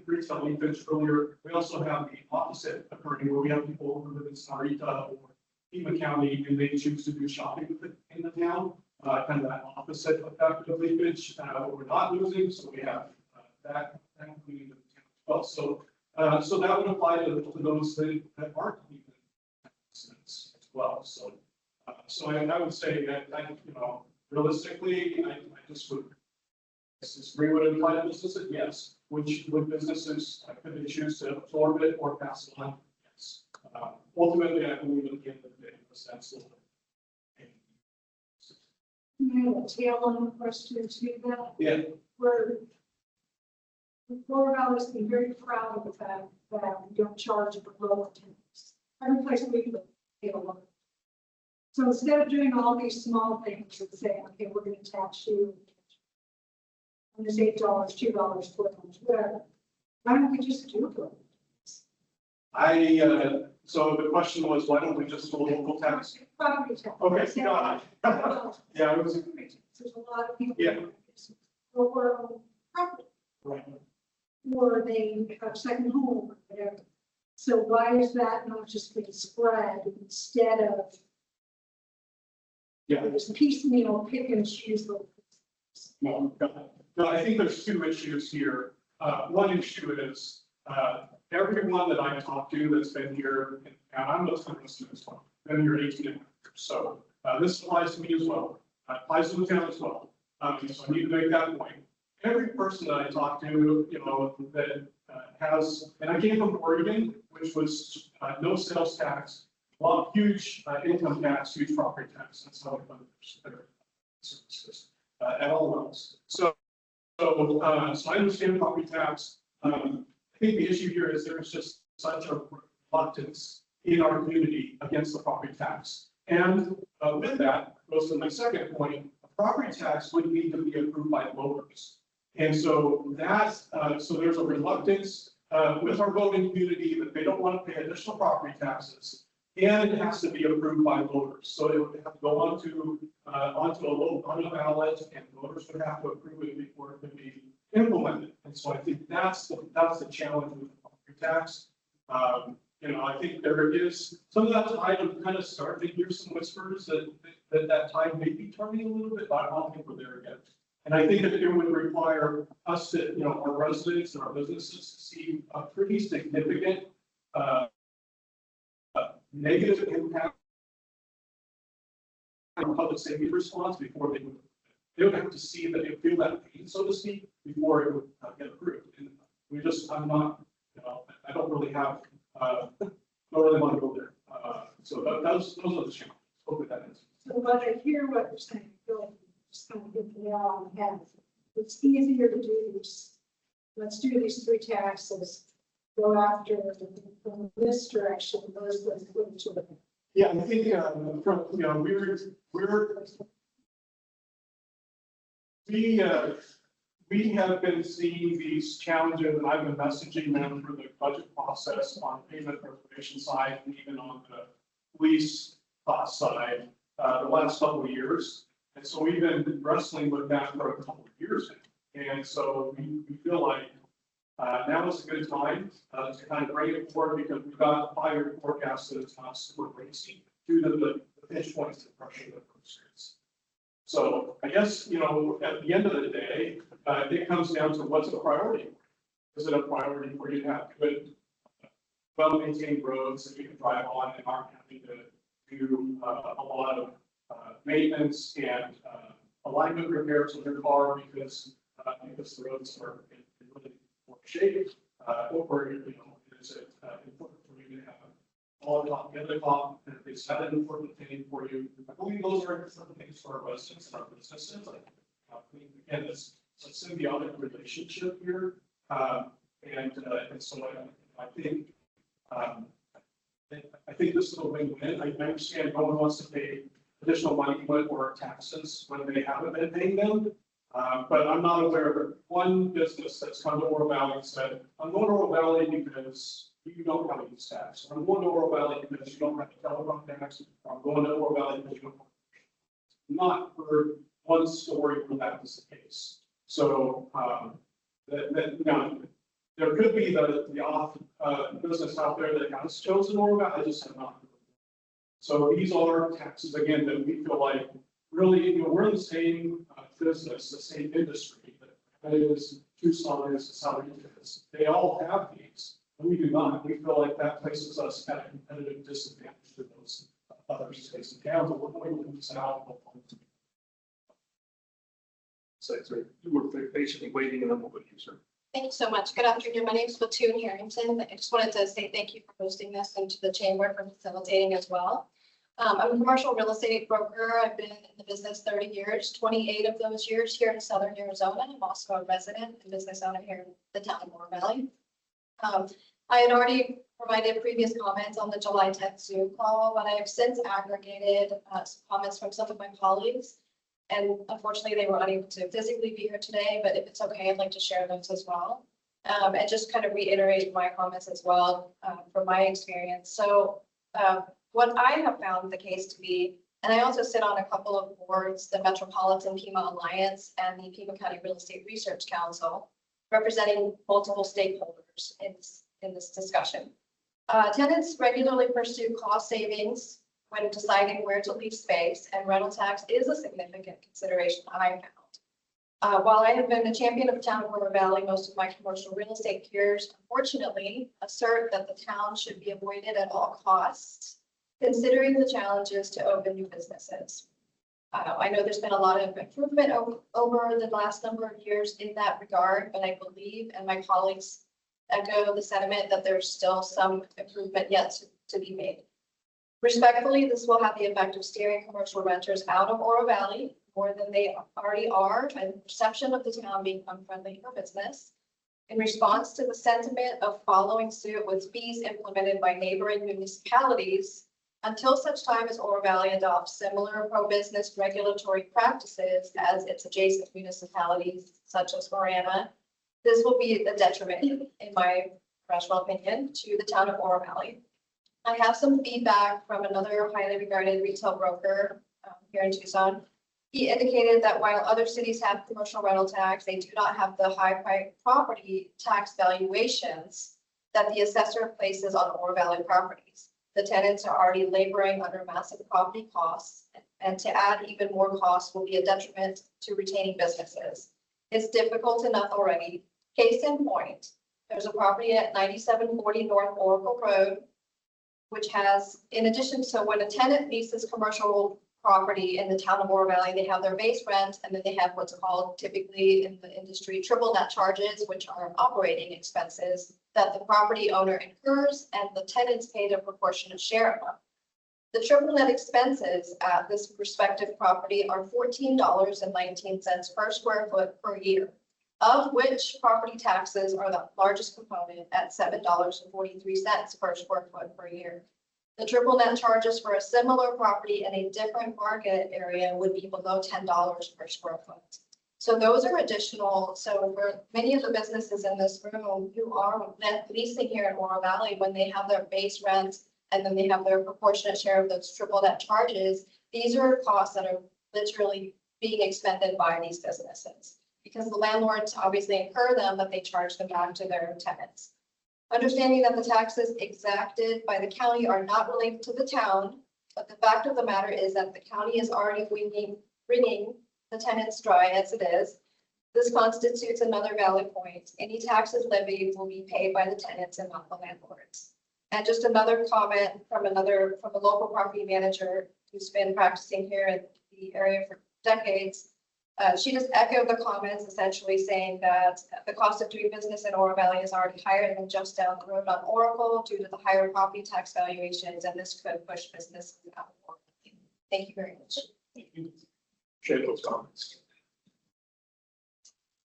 retail leakage earlier. We also have the opposite occurring where we have people who live in Sarita or Pima County and they choose to do shopping in the town. Kind of that opposite effect of leakage we're not losing. So we have that including the town as well. So that would apply to those that aren't even residents as well. So I would say that realistically, I just would disagree with it apply to businesses. Yes. Which would businesses could they choose to absorb it or pass it on? Yes. Ultimately, I believe at the end of the day, that's the Tail on the question to that. yeah. We're Oro Valley has been very proud of the fact that we don't charge below attendance. Every place we live, pay a lot. So instead of doing all these small things and saying, okay, we're going to tax you, and it's $8, $2, $4, whatever, why don't we just do it? So the question was, why don't we just do a local tax? Property tax. Okay, got it. Yeah, it was. There's a lot of people. Yeah. Or property. Right. Or they have second home or whatever. So why is that not just being spread instead of just piecemeal pick and choose? No, I think there's two issues here. One issue is, everyone that I talked to that's been here, and I'm a resident as well, been here 18 and a half years. So, this applies to me as well, applies to the town as well. So I need to make that point. Every person that I talk to, you know, that has, and I came from Oregon, which was no sales tax, huge income tax, huge property tax, and so services at all levels. So I understand property tax. I think the issue here is there's just such a reluctance in our community against the property tax. And with that goes to my second point, a property tax would need to be approved by voters. And so so there's a reluctance with our voting community that they don't want to pay additional property taxes. And it has to be approved by voters. So it would have to go onto a ballot, and voters would have to approve it before it could be implemented. And so I think that's the challenge with the property tax. You know, I think there is some of that tide of kind of starting to hear some whispers that tide may be turning a little bit, but I don't think we're there yet. And I think that it would require us to, you know, our residents and our businesses to see a pretty significant negative impact on public safety response before they would have to see that they feel that pain, so to speak, before it would get approved. And I'm not, you know, I don't really have, don't really want to go there. So those are the challenges. Hopefully that is. So what I hear what you're saying, I feel like you just kind of hit the nail on the head. It's easier to do this. Let's do these 3 taxes, go after from this direction versus going to the. Yeah, I think from, you know, we have been seeing these challenges, and I've been messaging them through the budget process on payment preservation side, and even on the police cost side, the last couple of years. And so we've been wrestling with that for a couple of years now. And so we feel like now is a good time to kind of bring it forward, because we've got a 5-year forecast that it's not super crazy due to the pinch points and pressure that experience. So I guess, you know, at the end of the day, it comes down to what's a priority. Is it a priority for you to have good, well-maintained roads that you can drive on and aren't having to do a lot of maintenance and alignment repairs with your car because the roads are in really poor shape, or, you know, is it important for you to have all the top, the other top, and is that an important thing for you? I believe those are important things for our residents and our businesses. Like, again, it's a symbiotic relationship here, and so I think this is a win-win. I understand no one wants to pay additional money or taxes when they haven't been paying them. But I'm not aware of one business that's come to Oro Valley and said, I'm going to Oro Valley because you don't have a use tax. I'm going to Oro Valley because you don't have a telecom tax. I'm going to Oro Valley because you don't have not for one story where that was the case. So now, there could be the off business out there that has chosen Oro Valley, I just have not. So these are taxes, again, that we feel like really, you know, we're in the same business, the same industry that is Tucson is, Southern is. They all have these, and we do not. We feel like that places us at a competitive disadvantage to those other states and towns, and we're going to lose out. So we're patiently waiting, and then we'll go to you, sir. Thank you so much. Good afternoon. My name is Platoon Harrington. I just wanted to say thank you for hosting this and to the chamber for facilitating as well. I'm a commercial real estate broker. I've been in the business 30 years, 28 of those years here in Southern Arizona. I'm also a resident and business owner here in the town of Oro Valley. I had already provided previous comments on the July 10th Zoom call, but I have since aggregated some comments from some of my colleagues. And unfortunately, they were unable to physically be here today, but if it's okay, I'd like to share those as well. And just kind of reiterate my comments as well from my experience. So what I have found the case to be, and I also sit on a couple of boards, the Metropolitan Pima Alliance and the Pima County Real Estate Research Council, representing multiple stakeholders in this discussion. Tenants regularly pursue cost savings when deciding where to lease space, and rental tax is a significant consideration I found. While I have been a champion of the town of Oro Valley, most of my commercial real estate peers unfortunately assert that the town should be avoided at all costs, considering the challenges to open new businesses. I know there's been a lot of improvement over the last number of years in that regard, but I believe, and my colleagues echo the sentiment, that there's still some improvement yet to be made. Respectfully, this will have the effect of steering commercial renters out of Oro Valley more than they already are, and the perception of the town being unfriendly for business. In response to the sentiment of following suit with fees implemented by neighboring municipalities, until such time as Oro Valley adopts similar pro-business regulatory practices as its adjacent municipalities, such as Marana, this will be a detriment, in my professional opinion, to the town of Oro Valley. I have some feedback from another highly regarded retail broker here in Tucson. He indicated that while other cities have commercial rental tax, they do not have the high property tax valuations that the assessor places on Oro Valley properties. The tenants are already laboring under massive property costs, and to add even more costs will be a detriment to retaining businesses. It's difficult enough already. Case in point, there's a property at 9740 North Oracle Road, which has, in addition, so when a tenant leases commercial property in the town of Oro Valley, they have their base rent, and then they have what's called typically in the industry triple net charges, which are operating expenses that the property owner incurs and the tenants paid a proportionate share of. The triple net expenses at this respective property are $14.19 per square foot per year, of which property taxes are the largest component at $7.43 per square foot per year. The triple net charges for a similar property in a different market area would be below $10 per square foot. So those are additional. So for many of the businesses in this room who are leasing here in Oro Valley, when they have their base rent and then they have their proportionate share of those triple net charges, these are costs that are literally being expended by these businesses because the landlords obviously incur them, but they charge them back to their tenants. Understanding that the taxes exacted by the county are not related to the town, but the fact of the matter is that the county is already wringing the tenants dry as it is. This constitutes another valid point. Any taxes levied will be paid by the tenants and not the landlords. And just another comment from a local property manager who's been practicing here in the area for decades. She just echoed the comments, essentially saying that the cost of doing business in Oro Valley is already higher than just down the road on Oracle due to the higher property tax valuations, and this could push business out of Oro Valley. Thank you very much. Thank you. Appreciate those comments.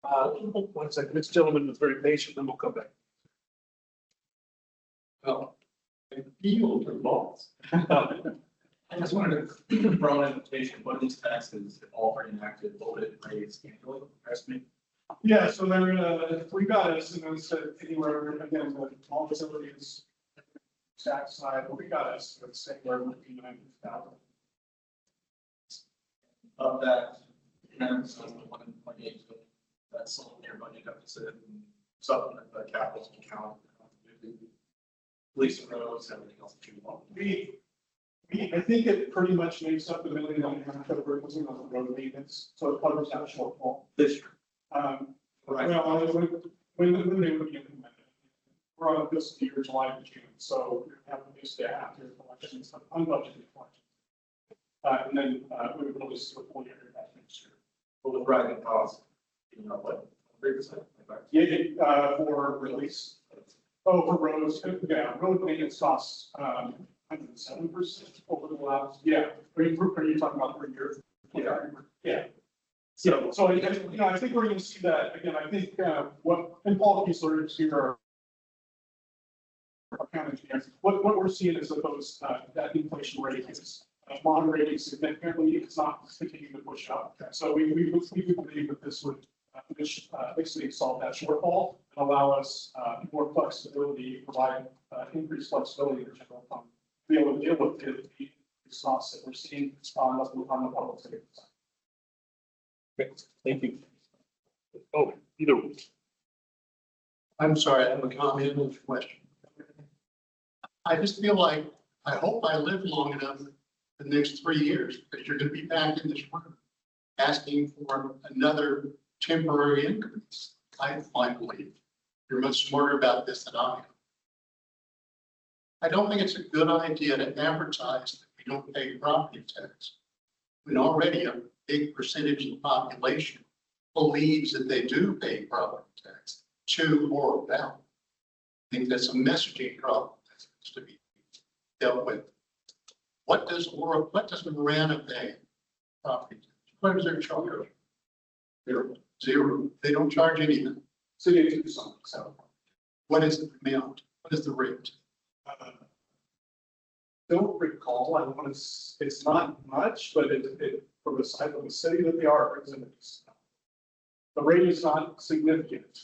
1 second, this gentleman was very patient, then we'll come back. Well, I feel the balls. I just wanted to throw an invitation, what these taxes, if all are enacted, will it raise annually, estimate? Yeah, so there, we got us, and it's anywhere, again, the small facilities, tax side, but we got us, let's say, we're looking at 90,000. Of that, so the 1.8, that's all in your budget deficit and supplement the capital account. Police and roads, everything else that you want. I think it pretty much makes up the $1.5 million that we're losing on the road maintenance, so it covers that shortfall. This year. Right. Well, when they would be implemented, we're on this year, July to June, so we have to do staff after collections, unbudgeted collections. And then we would release the full year that next year. Well, the rising cost, you know, what, 3%? Yeah, for release. Oh, for roads, yeah, road maintenance costs, 107% over the last, yeah. Are you talking about per year? Yeah. Yeah. So I think we're going to see that again. I think what and Paul Kiesler here are county engineers. What we're seeing is that those that inflation rate is moderating significantly. It's not continuing to push up. So we believe that this would basically solve that shortfall and allow us more flexibility, provide increased flexibility in the general fund, be able to deal with the costs that we're seeing on the public safety side. Okay, thank you. Oh, either way. I'm sorry, I have a comment and a question. I just feel like, I hope I live long enough the next 3 years, because you're going to be back in this room asking for another temporary increase. I believe you're much smarter about this than I am. I don't think it's a good idea to advertise that we don't pay property tax. When already a big percentage of the population believes that they do pay property tax to Oro Valley. I think that's a messaging problem that needs to be dealt with. What does Marana pay property tax? What is their charge? Zero. They don't charge anything. City of Tucson, so. What is the amount? What is the rate? Don't recall, I want to, it's not much, but it, from the side of the city that they are representing. The rate is not significant.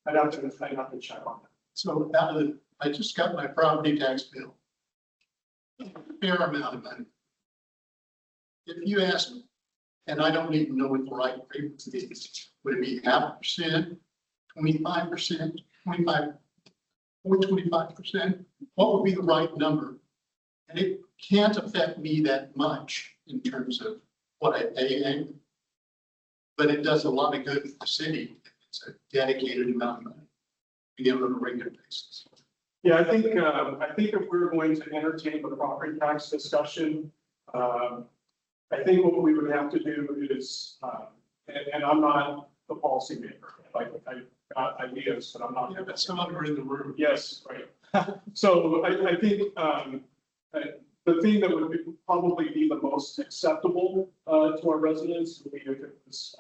I'd have to check on that. So I just got my property tax bill. A fair amount of money. If you ask me, and I don't even know what the right rate is, would it be 0.5%, 25%, 25, or 25%? What would be the right number? And it can't affect me that much in terms of what I pay annually. But it does a lot of good for the city if it's a dedicated amount of money, on a regular basis. Yeah, I think if we're going to entertain the property tax discussion, I think what we would have to do is, and I'm not the policymaker, like I've got ideas, but I'm not. Yeah, but some of them are in the room. Yes, right. So I think the thing that would probably be the most acceptable to our residents would be if it was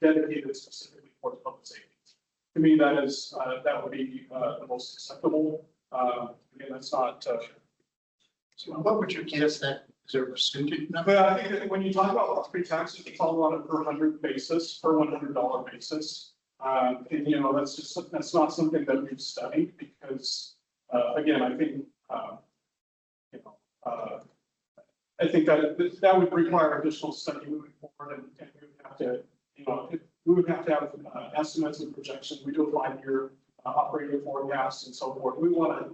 dedicated specifically for public safety. To me, that would be the most acceptable. Again, that's not. So what would you guess that is there a percentage number? But I think that when you talk about property taxes, it's all on a per $100 basis, per $100 basis. And that's not something that we've studied because again, I think I think that would require additional study moving forward, and we would have to, we would have to have estimates and projections. We do a 5-year operating forecast and so forth. We want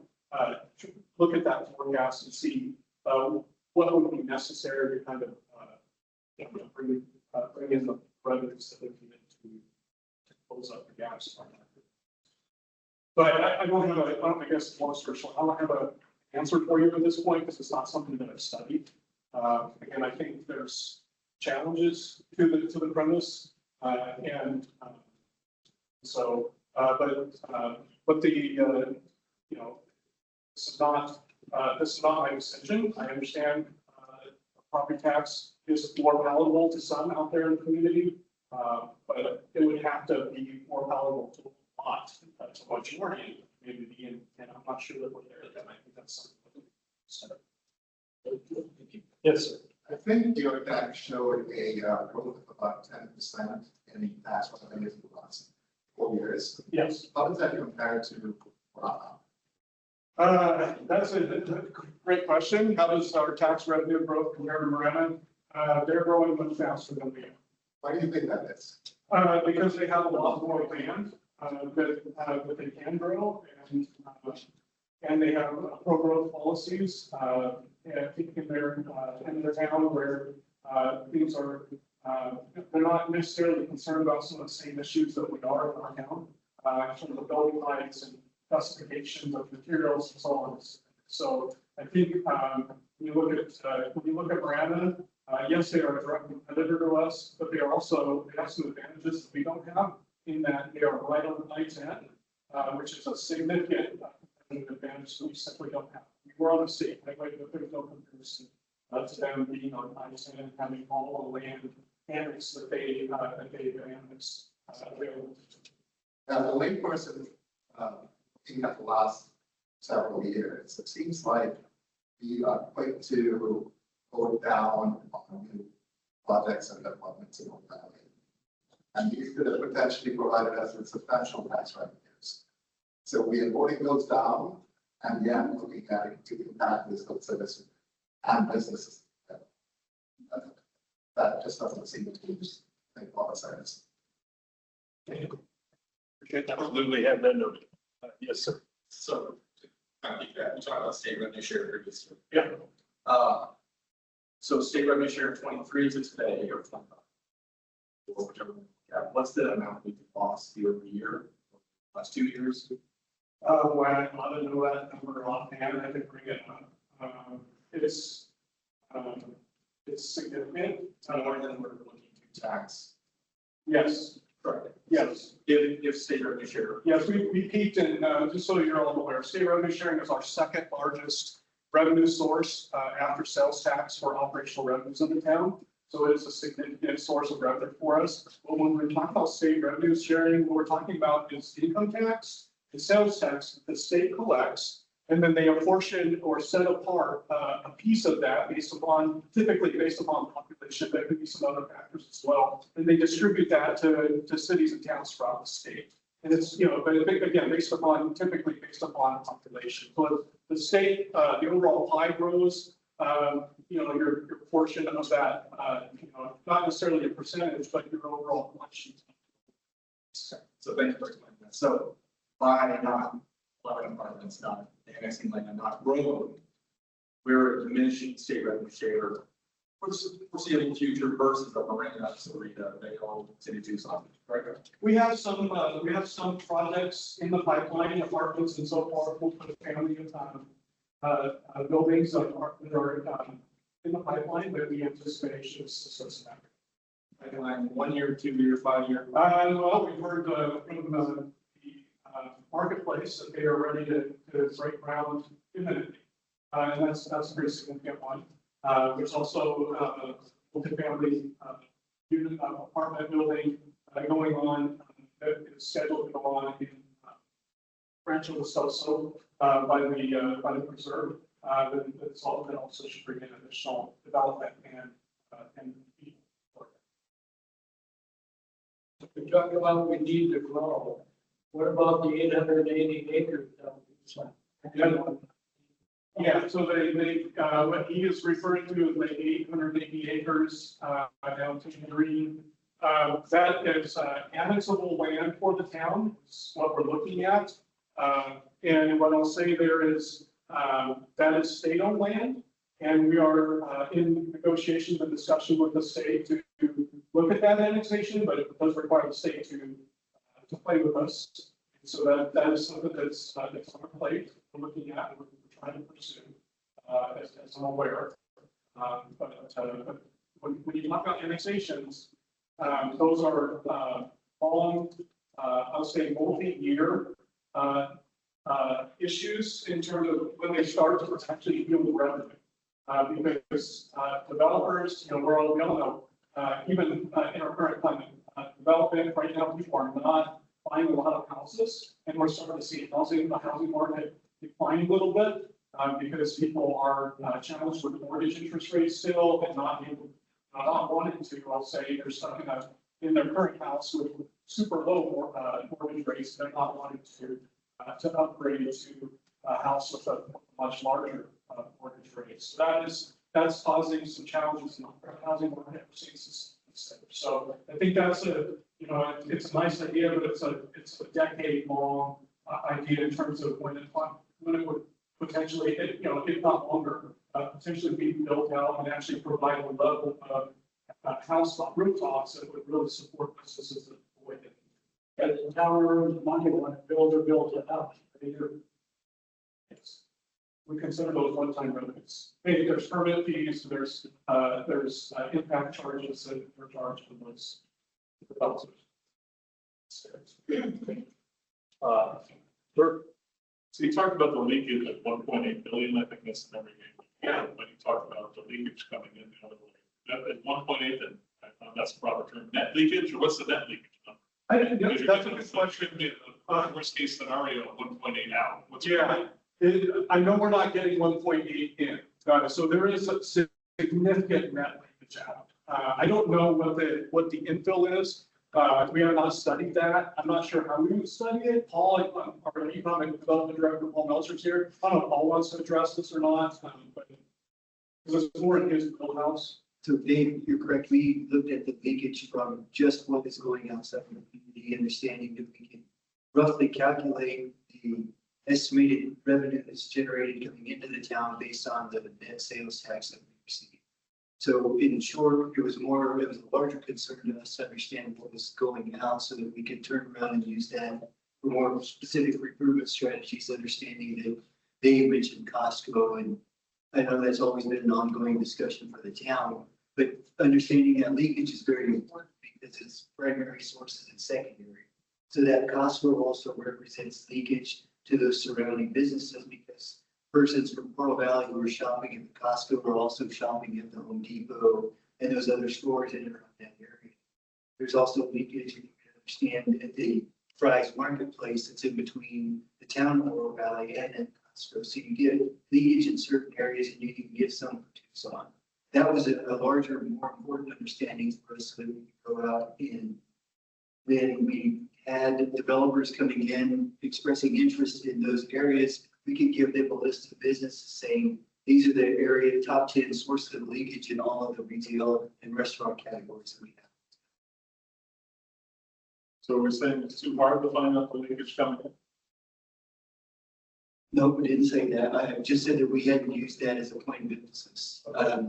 to look at that forecast and see what would be necessary to kind of bring in the revenues that we need to close up the gaps. But I don't have I guess long story short, I don't have an answer for you at this point because it's not something that I've studied. Again, I think there's challenges to the premise, and so, but the this is not my decision. I understand property tax is more palatable to some out there in the community, but it would have to be more palatable to a lot, to a majority of the community, and I'm not sure that we're there yet. I think that's something. Yes, sir. I think your tax showed a growth of about 10% in the tax revenue for the last 4 years. Yes. How does that compare to That's a great question. How does our tax revenue growth compare to Marana? They're growing much faster than we are. Why do you think that is? Because they have a lot more land that they can grow, and they have pro-growth policies. I think in their town where things are, they're not necessarily concerned about some of the same issues that we are in our town, in terms of building heights and specifications of materials and so on. So I think when you look at Marana, yes, they are a direct competitor to us, but they have some advantages that we don't have in that they are right on the I-10, which is a significant advantage that we simply don't have. We're on the state highway, but there's no comparison to them being on I-10 and having all the land annexed that they've annexed available. Now, the lay person, looking at the last several years, it seems like we are quick to go down on new projects and developments in Oro Valley. And these could have potentially provided us with substantial tax revenues. So we are voting those down, and again, looking at it to impact this citizen and businesses. That just doesn't seem to make a lot of sense. Absolutely have that noted. Yes, sir. So, you talked about state revenue share previously. Yeah. So state revenue share 23 to today or 25? or whichever. Yeah, what's the amount we've lost year over year, last 2 years? When I ought to know that number offhand, I could bring it up. It's, it's significant. More than we're looking to tax. Yes, Correct. yes. If state revenue share. Yes, we peaked in, just so you're all aware, state revenue sharing is our second largest revenue source after sales tax for operational revenues in the town. So it is a significant source of revenue for us. But when we're talking about state revenue sharing, what we're talking about is income tax and sales tax that the state collects. And then they apportion or set apart a piece of that typically based upon population. There could be some other factors as well. And they distribute that to cities and towns throughout the state. And it's, but again, typically based upon population. So the state, the overall pie grows, your portion of that, not necessarily a percentage, but your overall collection. So thank you for explaining that. So by not allowing apartments, not annexing land, and not growing, we're diminishing state revenue share for the foreseeable future versus a Marina, Sarita, Vail, City Tucson, right? We have some projects in the pipeline, apartments and so forth, we'll put family buildings that are in the pipeline, but we anticipate should associate that. Pipeline 1 year, 2 year, 5 year. Well, we've heard from the marketplace that they are ready to break ground imminently. And that's a pretty significant one. There's also multifamily unit apartment building going on that is scheduled to go on in Rancho La Soso by the preserve. That also should bring in additional development and people. We talk about we need to grow. What about the 880 acres? Yeah, so they what he is referring to is like 880 acres down to Green. That is annexable land for the town, is what we're looking at. And what I'll say there is that is state-owned land, and we are in negotiations and discussion with the state to look at that annexation, but it does require the state to play with us. So that is something that's on our plate. We're looking at, and we're trying to pursue, as I'm aware. But when you talk about annexations, those are long, I'll say multi-year issues in terms of when they start to potentially yield revenue. Because developers, we all know, even in our current climate, development right now, people are not buying a lot of houses, and we're starting to see the housing market declining a little bit because people are challenged with mortgage interest rates still and not wanting to. I'll say they're stuck in their current house with super low mortgage rates. They're not wanting to upgrade to a house with a much larger mortgage rate. So that's causing some challenges in the housing market. So I think that's it's a nice idea, but it's a decade-long idea in terms of when it would potentially, if not longer, potentially be built out and actually provide a level of house rooftops that would really support businesses that avoid it. As the town earns money when it builds a house. Yes. We consider those one-time revenues. Maybe there's permit fees, there's impact charges that are charged for those developers. Sure. So you talked about the leakage at 1.8 billion, I think that's the number you gave. Yeah. When you talked about the leakage coming in the other way. At 1.8, then that's the proper term. Net leakage, or what's the net leakage number? That's a good question. Worst case scenario, 1.8 out. I know we're not getting 1.8 in, so there is a significant net leakage out. I don't know what the infill is. We have not studied that. I'm not sure how we would study it. Paul, our economic development director, Paul Meltzer's here. I don't know if Paul wants to address this or not, but because it's more in his wheelhouse. So Dave, you're correct. We looked at the leakage from just what is going outside from the community, understanding that we can roughly calculate the estimated revenue that's generated coming into the town based on the net sales tax that we receive. So in short, it was a larger concern to us to understand what was going out so that we could turn around and use that for more specific recruitment strategies, understanding that they mentioned Costco. And I know that's always been an ongoing discussion for the town, but understanding that leakage is very important because it's primary sources and secondary. So that Costco also represents leakage to those surrounding businesses because persons from Oro Valley who are shopping at the Costco are also shopping at the Home Depot and those other stores in and around that area. There's also leakage, you can understand, at the Fry's Marketplace that's in between the town of Oro Valley and then Costco. So you get leakage in certain areas and you can get some for Tucson. That was a larger, more important understanding for us so that we could go out and then we had developers coming in expressing interest in those areas. We could give them a list of businesses saying, these are the area top 10 sources of leakage in all of the retail and restaurant categories that we have. So we're saying it's too hard to find out the leakage coming in? No, we didn't say that. I have just said that we hadn't used that as a point of emphasis. How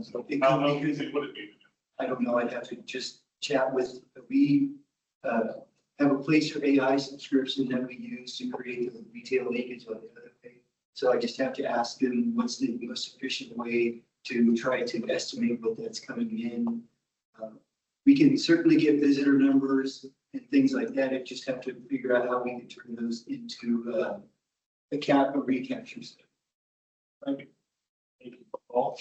easy would it be? I don't know. I'd have to just chat with, we have a Placer AI subscription that we use to create the retail leakage on the other page. So I just have to ask them what's the most efficient way to try to estimate what that's coming in. We can certainly get visitor numbers and things like that. I just have to figure out how we can turn those into a recapture set. Thank you. Thank you, Paul.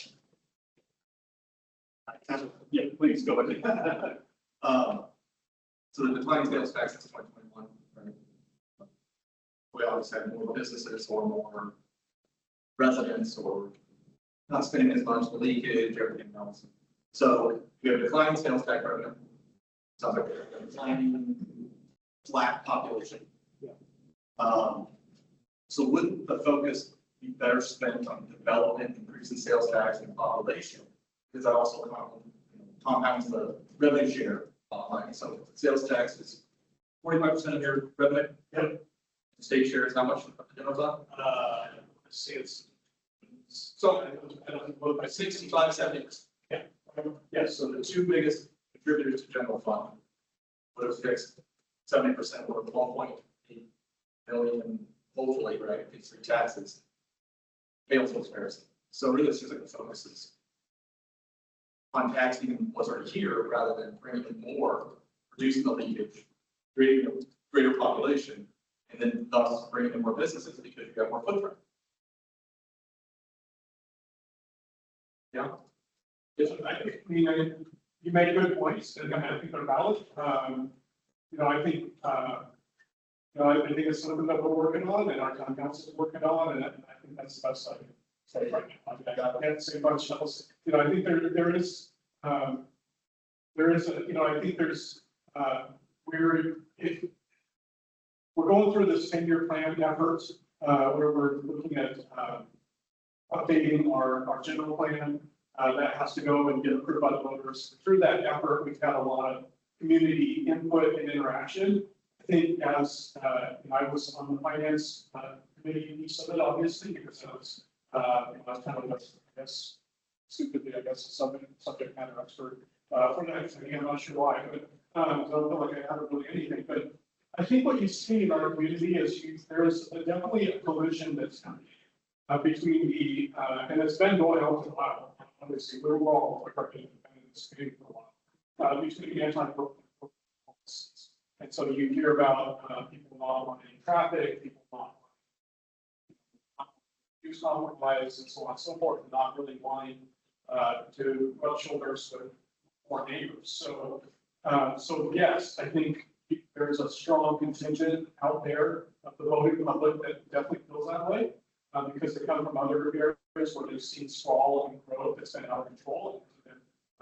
Yeah, please go ahead. So the declining sales tax since 2021, right? We always had more businesses or more residents or not spending as much, the leakage, everything else. So we have declining sales tax revenue. Sounds like a declining flat population. Yeah. So wouldn't the focus be better spent on development, increasing sales tax and population? Because that also compounds the revenue share. So sales tax is 45% of your revenue. Yep. State share is how much? Let's see, it's. So I don't know, by 65, 70%. Yeah. Yes, so the two biggest contributors to general fund would have fixed 70% or 1.8 million, hopefully, right? It's through taxes. Fails comparison. So really, it seems like the focus is on taxing what's already here rather than bringing in more, reducing the leakage, creating a greater population, and then thus bringing in more businesses because you have more footprint. Yeah. Yes, you made good points, and I think they're valid. I think, I think it's something that we're working on, and our town council is working on, and I think that's the best I can say right now. I can't say much else. I think there is I think there's, we're going through this 10-year plan efforts, where we're looking at updating our general plan. That has to go and get approved by the voters. Through that effort, we've had a lot of community input and interaction. I think as I was on the finance committee piece of it, obviously, because I was kind of, I guess, stupidly, subject matter expert for that thing. I'm not sure why, but I don't feel like I haven't really anything. But I think what you see in our community is there is definitely a collision that's happening between the, and it's been going on for a while. Obviously, we're all in this community for a while, between the anti-corruption policies. And so you hear about people not wanting traffic, people not use compromise and so on and so forth, and not really wanting to rub shoulders with more neighbors. So, yes, I think there's a strong contingent out there of the voting public that definitely feels that way, because they come from other areas where they've seen sprawl and growth that's been out of control,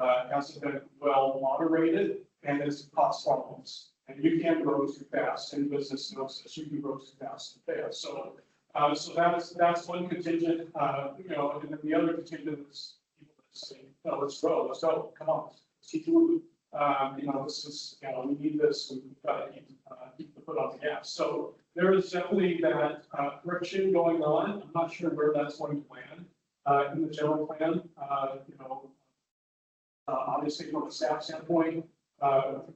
and hasn't been well moderated, and it's cost problems. And you can't grow too fast, and business knows that you can grow too fast and fail. So that's one contingent, and then the other contingent is people that say, no, let's go, come on, let's keep moving. This is, we need this, we've got to keep the foot on the gas. So there is definitely that friction going on. I'm not sure where that's going to land in the general plan. Obviously, from a staff standpoint, no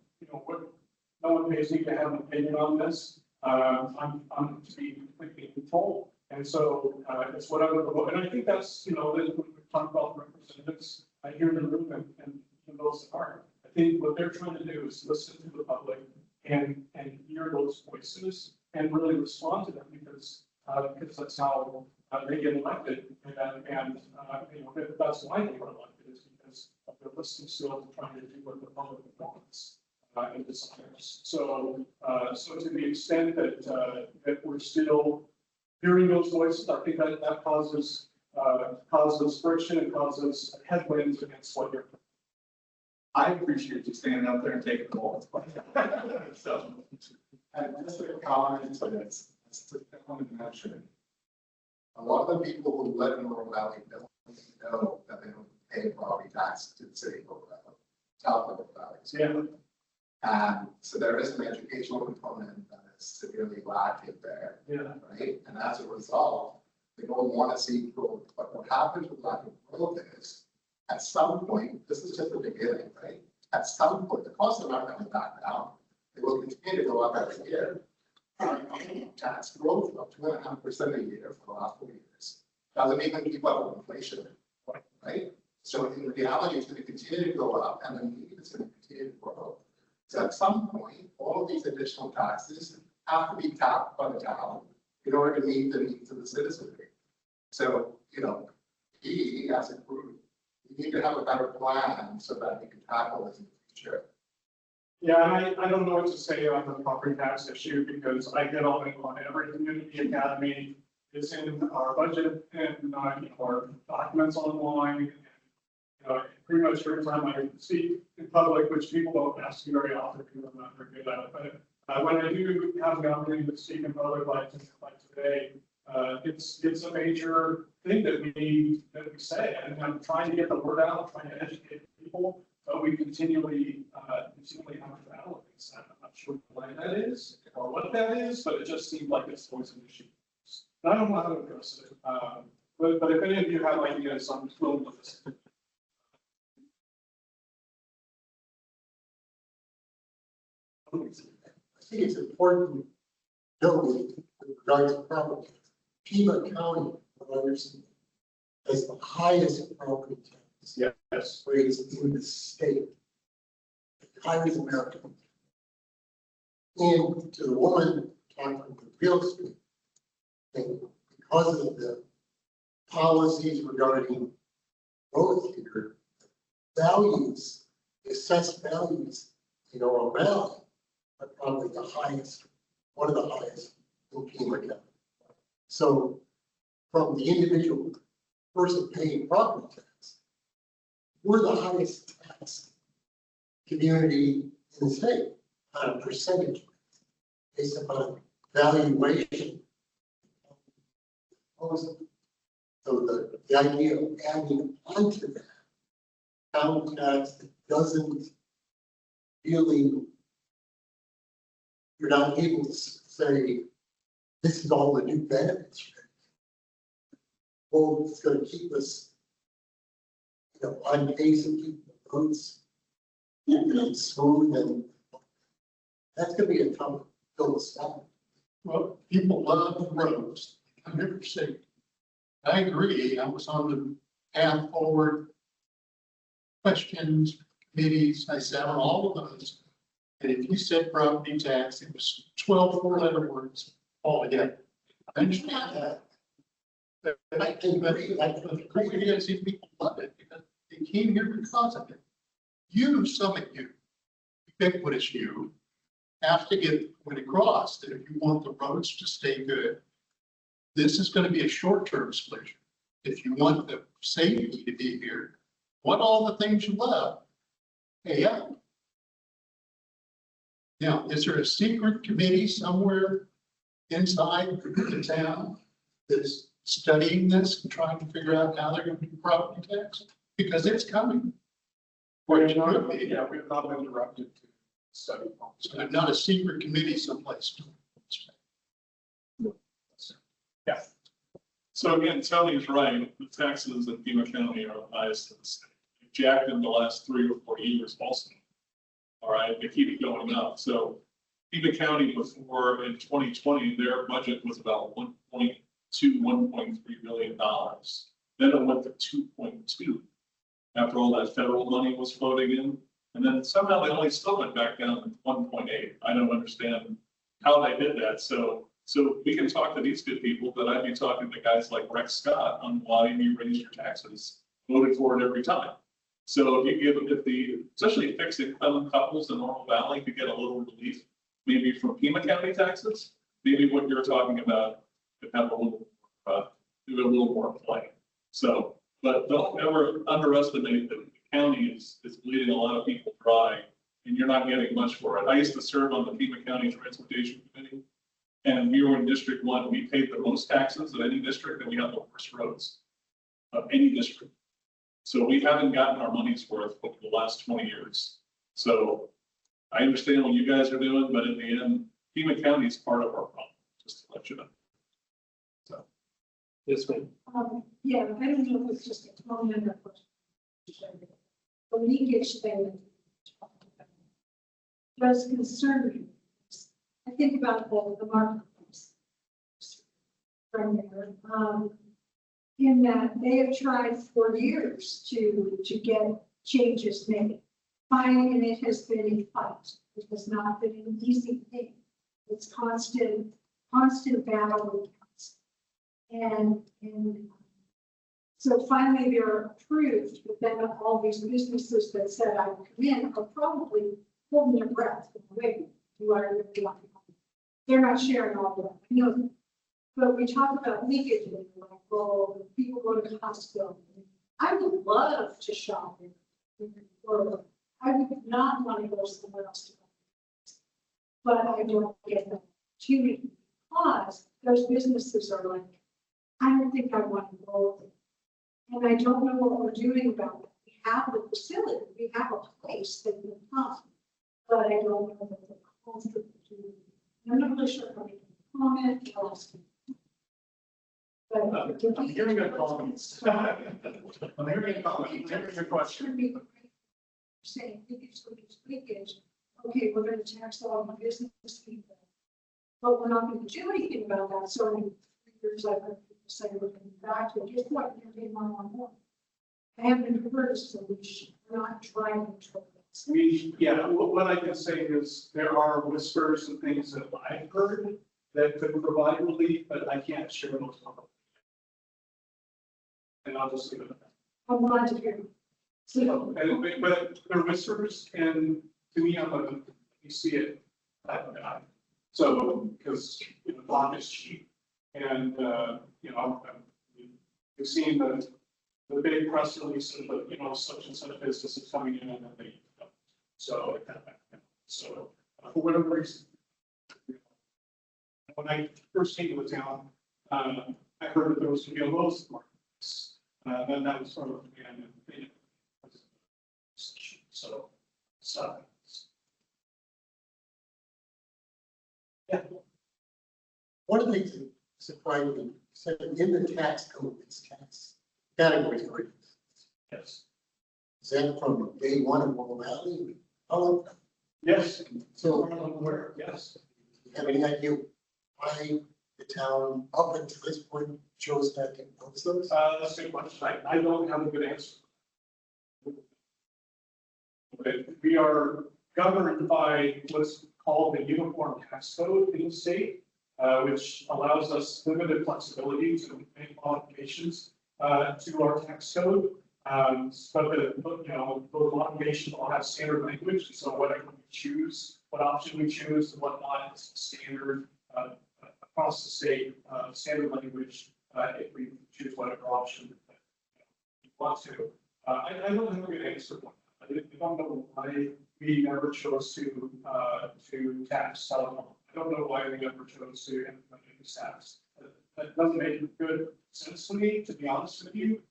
one pays me to have an opinion on this. I'm to be completely controlled. And so, it's whatever, and I think that's, that when we talk about representatives, I hear in the room and those that aren't. I think what they're trying to do is listen to the public and hear those voices and really respond to them because that's how they get elected. And that's why they were elected, is because of their listening skills and trying to do what the public wants. And desires. So to the extent that we're still hearing those voices, I think that causes friction and causes headwinds against what you're. I appreciate you standing up there and taking the ball. So, and just a comment to this, just a comment to mention. A lot of the people who live in Oro Valley don't know that they don't pay property tax to the city of Oro Valley, Town of Oro Valley. Yeah. So there is an educational component that is severely lacking there. Yeah. Right? And as a result, they don't want to see growth. But what happens with lack of growth is, at some point, this is just the beginning, right? At some point, the costs are not coming back down. They will continue to go up every year. Tax growth of 2.5% a year for the last 4 years doesn't even keep up with inflation, right? So in reality, it's going to continue to go up, and the need is going to continue to grow. So at some point, all of these additional taxes have to be tapped by the town in order to meet the needs of the citizenry. So, we as a group, we need to have a better plan so that we can tackle this in the future. Yeah, and I don't know what to say on the property tax issue because I get on every community academy. It's in our budget and our documents online. Pretty much every time I speak in public, which people don't ask me very often because I'm not very good at it. But when I do have the opportunity to speak in public like today, it's a major thing that we say, and I'm trying to get the word out, trying to educate people, but we continually have to battle against that. I'm not sure why that is or what that is, but it just seems like it's always an issue. And I don't know how to address it, but if any of you have ideas, I'm willing to listen. I think it's important to note with regards to property. Pima County, what I understand, has the highest property tax Yes. rates in the state. Highest American. And to the woman talking with real estate, and because of the policies regarding growth here, values, assessed values in Oro Valley are probably the highest, one of the highest in Pima County. So from the individual person paying property tax, we're the highest tax community in the state on a percentage based upon valuation. So the idea of adding onto that town tax doesn't really, you're not able to say, this is all the new benefits. Well, it's going to keep us, on pace and keep the roads smooth, and that's going to be a tough pill to swallow. Well, people love roads. I never say, I agree. I was on the path forward. Questions, committees, I sat on all of those. And if you said property tax, it was 12 4-letter words all together. I understand that. But I think that the great is if people love it because they came here because of it. You, some of you, ubiquitous you, have to get the point across that if you want the roads to stay good, this is going to be a short-term solution. If you want the safety to be here, what all the things you love, pay up. Now, is there a secret committee somewhere inside the town that's studying this and trying to figure out how they're going to do property tax? Because it's coming. Yeah, we have not been directed to study. So there's not a secret committee someplace. Yeah. So again, Tony's right, the taxes in Pima County are the highest in the state. jacked in the last 3 or 4 years also. All right, they keep going up. So Pima County before in 2020, their budget was about 1.2, $1.3 billion. Then it went to 2.2 after all that federal money was floating in. And then somehow they only still went back down to 1.8. I don't understand how they did that. So we can talk to these good people, but I'd be talking to guys like Rex Scott on why you raised your taxes, voted for it every time. So if the, especially fixed income couples in Oro Valley could get a little relief, maybe from Pima County taxes, maybe what you're talking about could have a little, do a little more play. So, but don't ever underestimate that the county is bleeding a lot of people dry and you're not getting much for it. I used to serve on the Pima County Transportation Committee, and we were in District 1. We paid the most taxes of any district, and we have the worst roads of any district. So we haven't gotten our money's worth over the last 20 years. So I understand what you guys are doing, but in the end, Pima County is part of our problem, just to let you know. So. Yes, ma'am. Yeah, I don't know if it's just a comment or question. The leakage thing does concern me. I think about the marketplace from there, in that they have tried for years to get changes made. Fine, and it has been a fight. It has not been an easy thing. It's constant battle. And so finally they're approved, but then all these businesses that said I would come in are probably holding their breath. Wait, do I really want to? They're not sharing all of that. I know that. But we talk about leakage and like, well, people go to the hospital. I would love to shop in or I would not want to go somewhere else. But I don't get the opportunity because those businesses are like, I don't think I want to go. And I don't know what we're doing about it. We have the facility, we have a place that can come, but I don't know what the comfortable doing. I'm not really sure how to comment or ask. But I'm hearing a comment. I'm hearing a comment. I'm hearing a question. Saying leakage. Okay, we're going to tax all the business people, but we're not going to do anything about that. So in 3 years, I've heard people say we're going to be back to guess what? You're getting one. I haven't heard a solution. We're not trying to. What I can say is there are whispers and things that I've heard that could provide relief, but I can't share those. And I'll just leave it at that. I'm glad to hear. So, but there are whispers, and to me, you see it. So, because bond is cheap, and you've seen the big press releases of such and such business is coming in, and then they. So for whatever reason, when I first came to the town, I heard that there was going to be a Lowe's marketplace. Then that was sort of so. Yeah. One of the things that surprised me, said in the tax code, it's tax categories. Yes. Is that from day one of Oro Valley? Oh, Yes. so Where? Yes. do you have any idea why the town up until this point chose not to impose those? That's a good question. I don't have a good answer. Okay, we are governed by what's called the Uniform Tax Code in the state, which allows us limited flexibility to make modifications to our tax code. But those modifications all have standard language. So whatever we choose, what option we choose, and whatnot is standard across the state, standard language. If we choose whatever option we want to, I don't have a good answer. I don't know why we never chose to tax telecom. I don't know why we never chose to implement this tax. That doesn't make good sense to me, to be honest with you.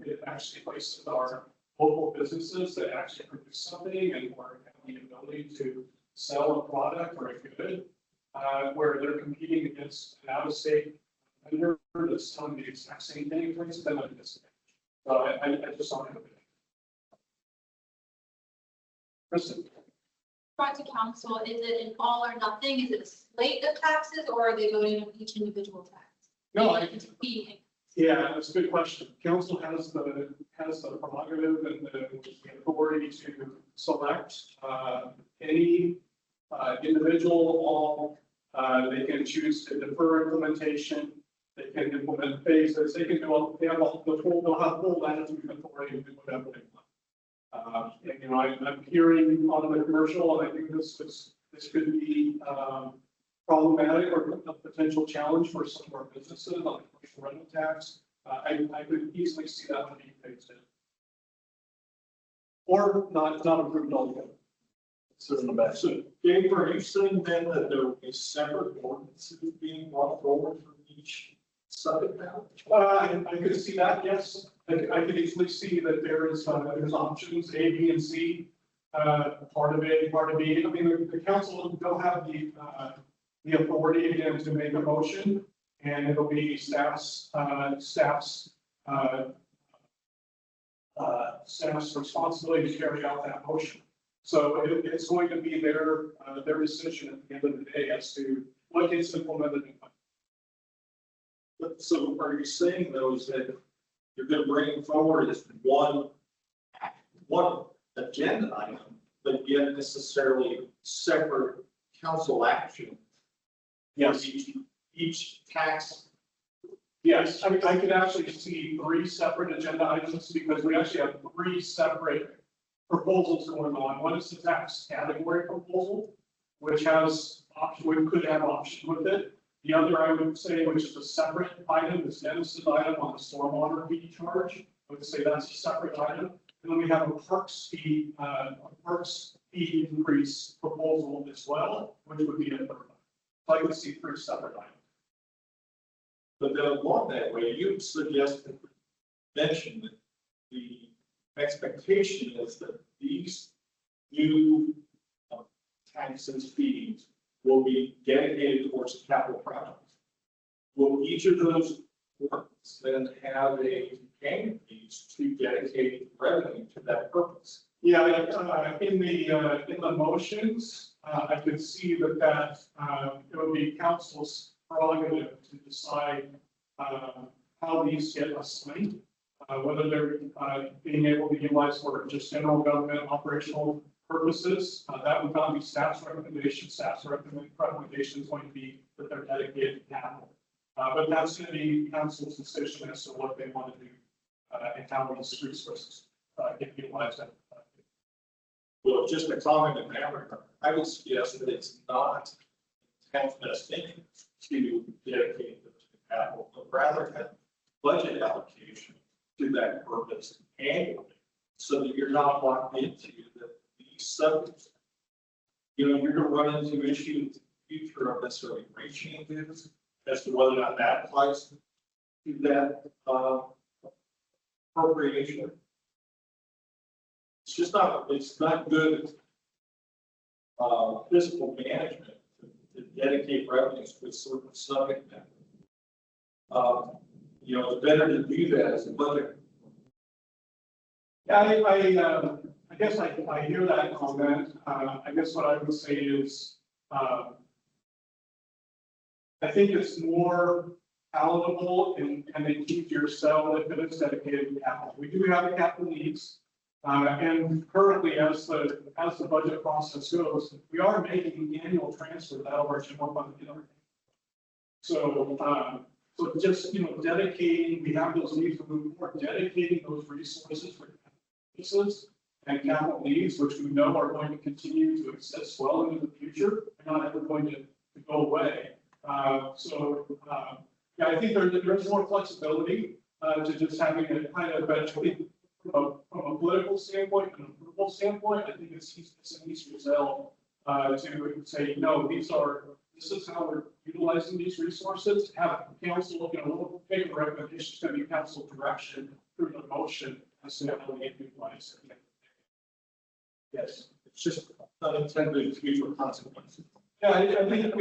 It actually places our local businesses that actually produce something and or have the ability to sell a product or a good, where they're competing against an out-of-state vendor that's selling the exact same thing, for instance, then I disadvantage. So I just don't have it. Kristen? Brought to council, is it an all or nothing? Is it a slate of taxes or are they voting on each individual tax? No, yeah, that's a good question. Council has the prerogative and the authority to select any individual, they can choose to defer implementation, they can implement phases, they can do, they'll have full latitude authority to do whatever they want. And, you know, I'm hearing on the commercial, and I think this could be problematic or a potential challenge for some of our businesses on the commercial rental tax. I could easily see that being phased in. Or not approved altogether. So, Dave, are you saying then that there will be separate ordinances being brought forward for each subject matter? I could see that, yes. I could easily see that there's options A, B, and C. Part of A, part of B. I mean, the council will have the authority again to make a motion, and it'll be staff's responsibility to carry out that motion. So it's going to be their decision at the end of the day as to what gets implemented. But so are you saying though is that you're going to bring forward as one agenda item, but yet necessarily separate council action? Yes. Each tax. Yes, I mean, I could actually see 3 separate agenda items because we actually have 3 separate proposals going on. One is the tax category proposal, which has option, we could have option with it. The other, I would say, which is a separate item, is Dennis's item on the stormwater fee charge. I would say that's a separate item. And then we have a parks fee increase proposal as well, which would be a third item. So I could see 3 separate items. But then along that way, you suggested, mentioned that the expectation is that these new taxes, fees will be dedicated towards capital projects. Will each of those works then have a payment fees to dedicate revenue to that purpose? Yeah, in the motions, I could see that it would be council's prerogative to decide how these get assigned, whether they're being able to be utilized for just general government operational purposes. That would not be staff's recommendation. Staff's recommendation is going to be that they're dedicated to capital. But that's going to be council's decision as to what they want to do and how these resources get utilized. Well, just a comment in that regard, I would suggest that it's not tax best interest to dedicate them to capital, but rather have budget allocation to that purpose annually, so that you're not locked into these subjects. You know, you're going to run into issues in the future of necessarily rate changes as to whether or not that applies to that appropriation. It's not good fiscal management to dedicate revenues to a certain subject matter. You know, it's better to do that as a budget. Yeah, I guess I hear that comment. I guess what I would say is, I think it's more palatable and then keep your sell if it's dedicated to capital. We do have the capital needs. And currently, as the budget process goes, we are making annual transfers out of our general fund. So just, you know, dedicating, we have those needs to move forward, dedicating those resources for businesses and capital needs, which we know are going to continue to exist well into the future, and not ever going to go away. Yeah, I think there's more flexibility to just having a kind of eventually. From a political standpoint and approval standpoint, I think it's an easy result to say, no, this is how we're utilizing these resources. Have council, you know, make a recommendation, it's going to be council direction through the motion as to how they utilize it. Yes, it's just unintended future consequences. Yeah, I think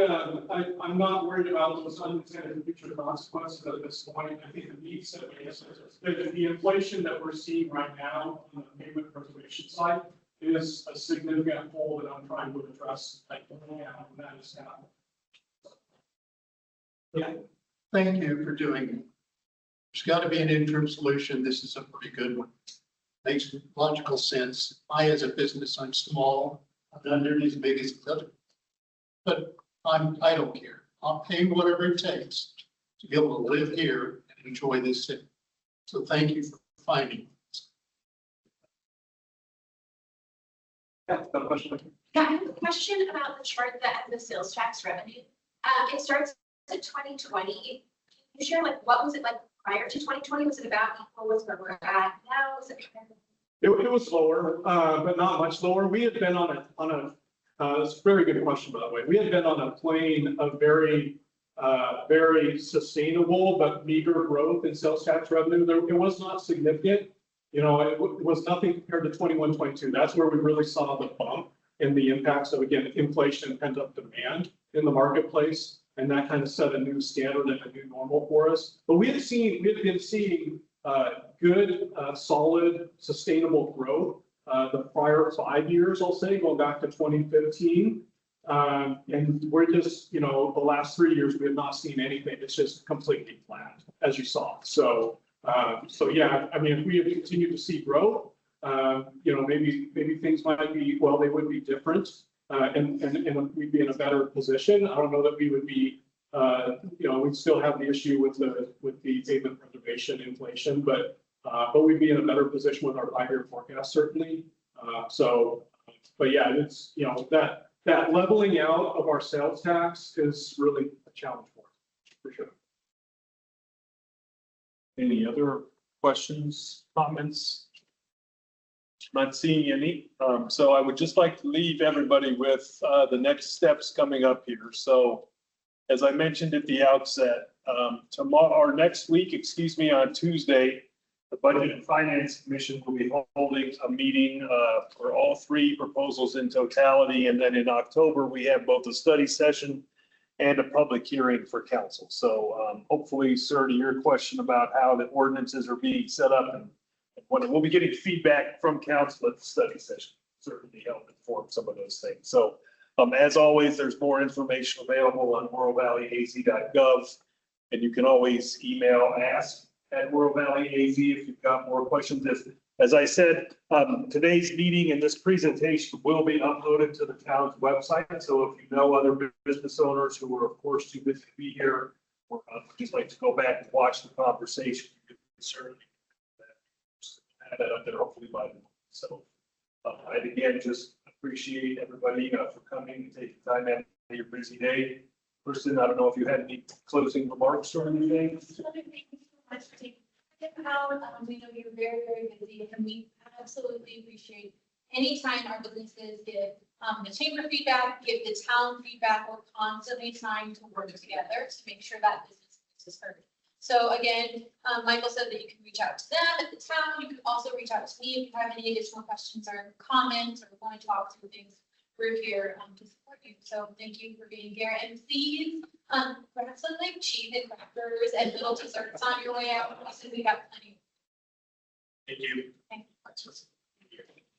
I'm not worried about those unintended future consequences at this point. I think the needs that the inflation that we're seeing right now on the payment preservation side is a significant hole that I'm trying to address. I don't know how that is happening. Yeah. Thank you for doing it. There's got to be an interim solution. This is a pretty good one. Makes logical sense. I, as a business, I'm small, I'm not nearly as big as the other. But I don't care. I'll pay whatever it takes to be able to live here and enjoy this city. So thank you for finding this. Yeah, got a question? Yeah, I have a question about the chart that has the sales tax revenue. It starts at 2020. Can you share like, what was it like prior to 2020? Was it about equal with where we're at now? Was it kind of? It was lower, but not much lower. We had been on it's a very good question, by the way. We had been on a plane of very sustainable but meager growth in sales tax revenue. It was not significant. You know, it was nothing compared to 21, 22. That's where we really saw the bump in the impacts of, again, inflation and pent-up demand in the marketplace. And that kind of set a new standard and a new normal for us. But we had been seeing good, solid, sustainable growth the prior 5 years, I'll say, going back to 2015. And we're just, you know, the last 3 years, we have not seen anything. It's just completely flat, as you saw. So yeah, I mean, if we have continued to see growth, you know, maybe things might be, well, they would be different. And we'd be in a better position. I don't know that we would be, you know, we'd still have the issue with the payment preservation inflation, but we'd be in a better position with our 5-year forecast, certainly. But yeah, it's, you know, that leveling out of our sales tax is really a challenge for sure. Any other questions, comments? Not seeing any. So I would just like to leave everybody with the next steps coming up here. So as I mentioned at the outset, tomorrow or next week, on Tuesday, the Budget and Finance Commission will be holding a meeting for all 3 proposals in totality. And then in October, we have both a study session and a public hearing for council. So hopefully, sir, to your question about how the ordinances are being set up, and when we'll be getting feedback from council at the study session, certainly help inform some of those things. So as always, there's more information available on OroValleyAZ.gov, and you can always email ask@OroValleyAZ if you've got more questions. As I said, today's meeting and this presentation will be uploaded to the town's website. So if you know other business owners who are, of course, too busy to be here, or just like to go back and watch the conversation, you can certainly have that up there hopefully by then. So I'd again just appreciate everybody for coming and taking time out of your busy day. Kristen, I don't know if you had any closing remarks or anything. Thank you so much for taking the time out. We know you're very, very busy, and we absolutely appreciate any time our businesses give the chamber feedback, give the town feedback. We're constantly trying to work together to make sure that business is heard. So again, Michael said that you can reach out to them at the town. You can also reach out to me if you have any additional questions or comments or want to talk through things. We're here to support you. So thank you for being here. And please grab some like cheese and crackers and little desserts on your way out. We got plenty. Thank you. Thank you.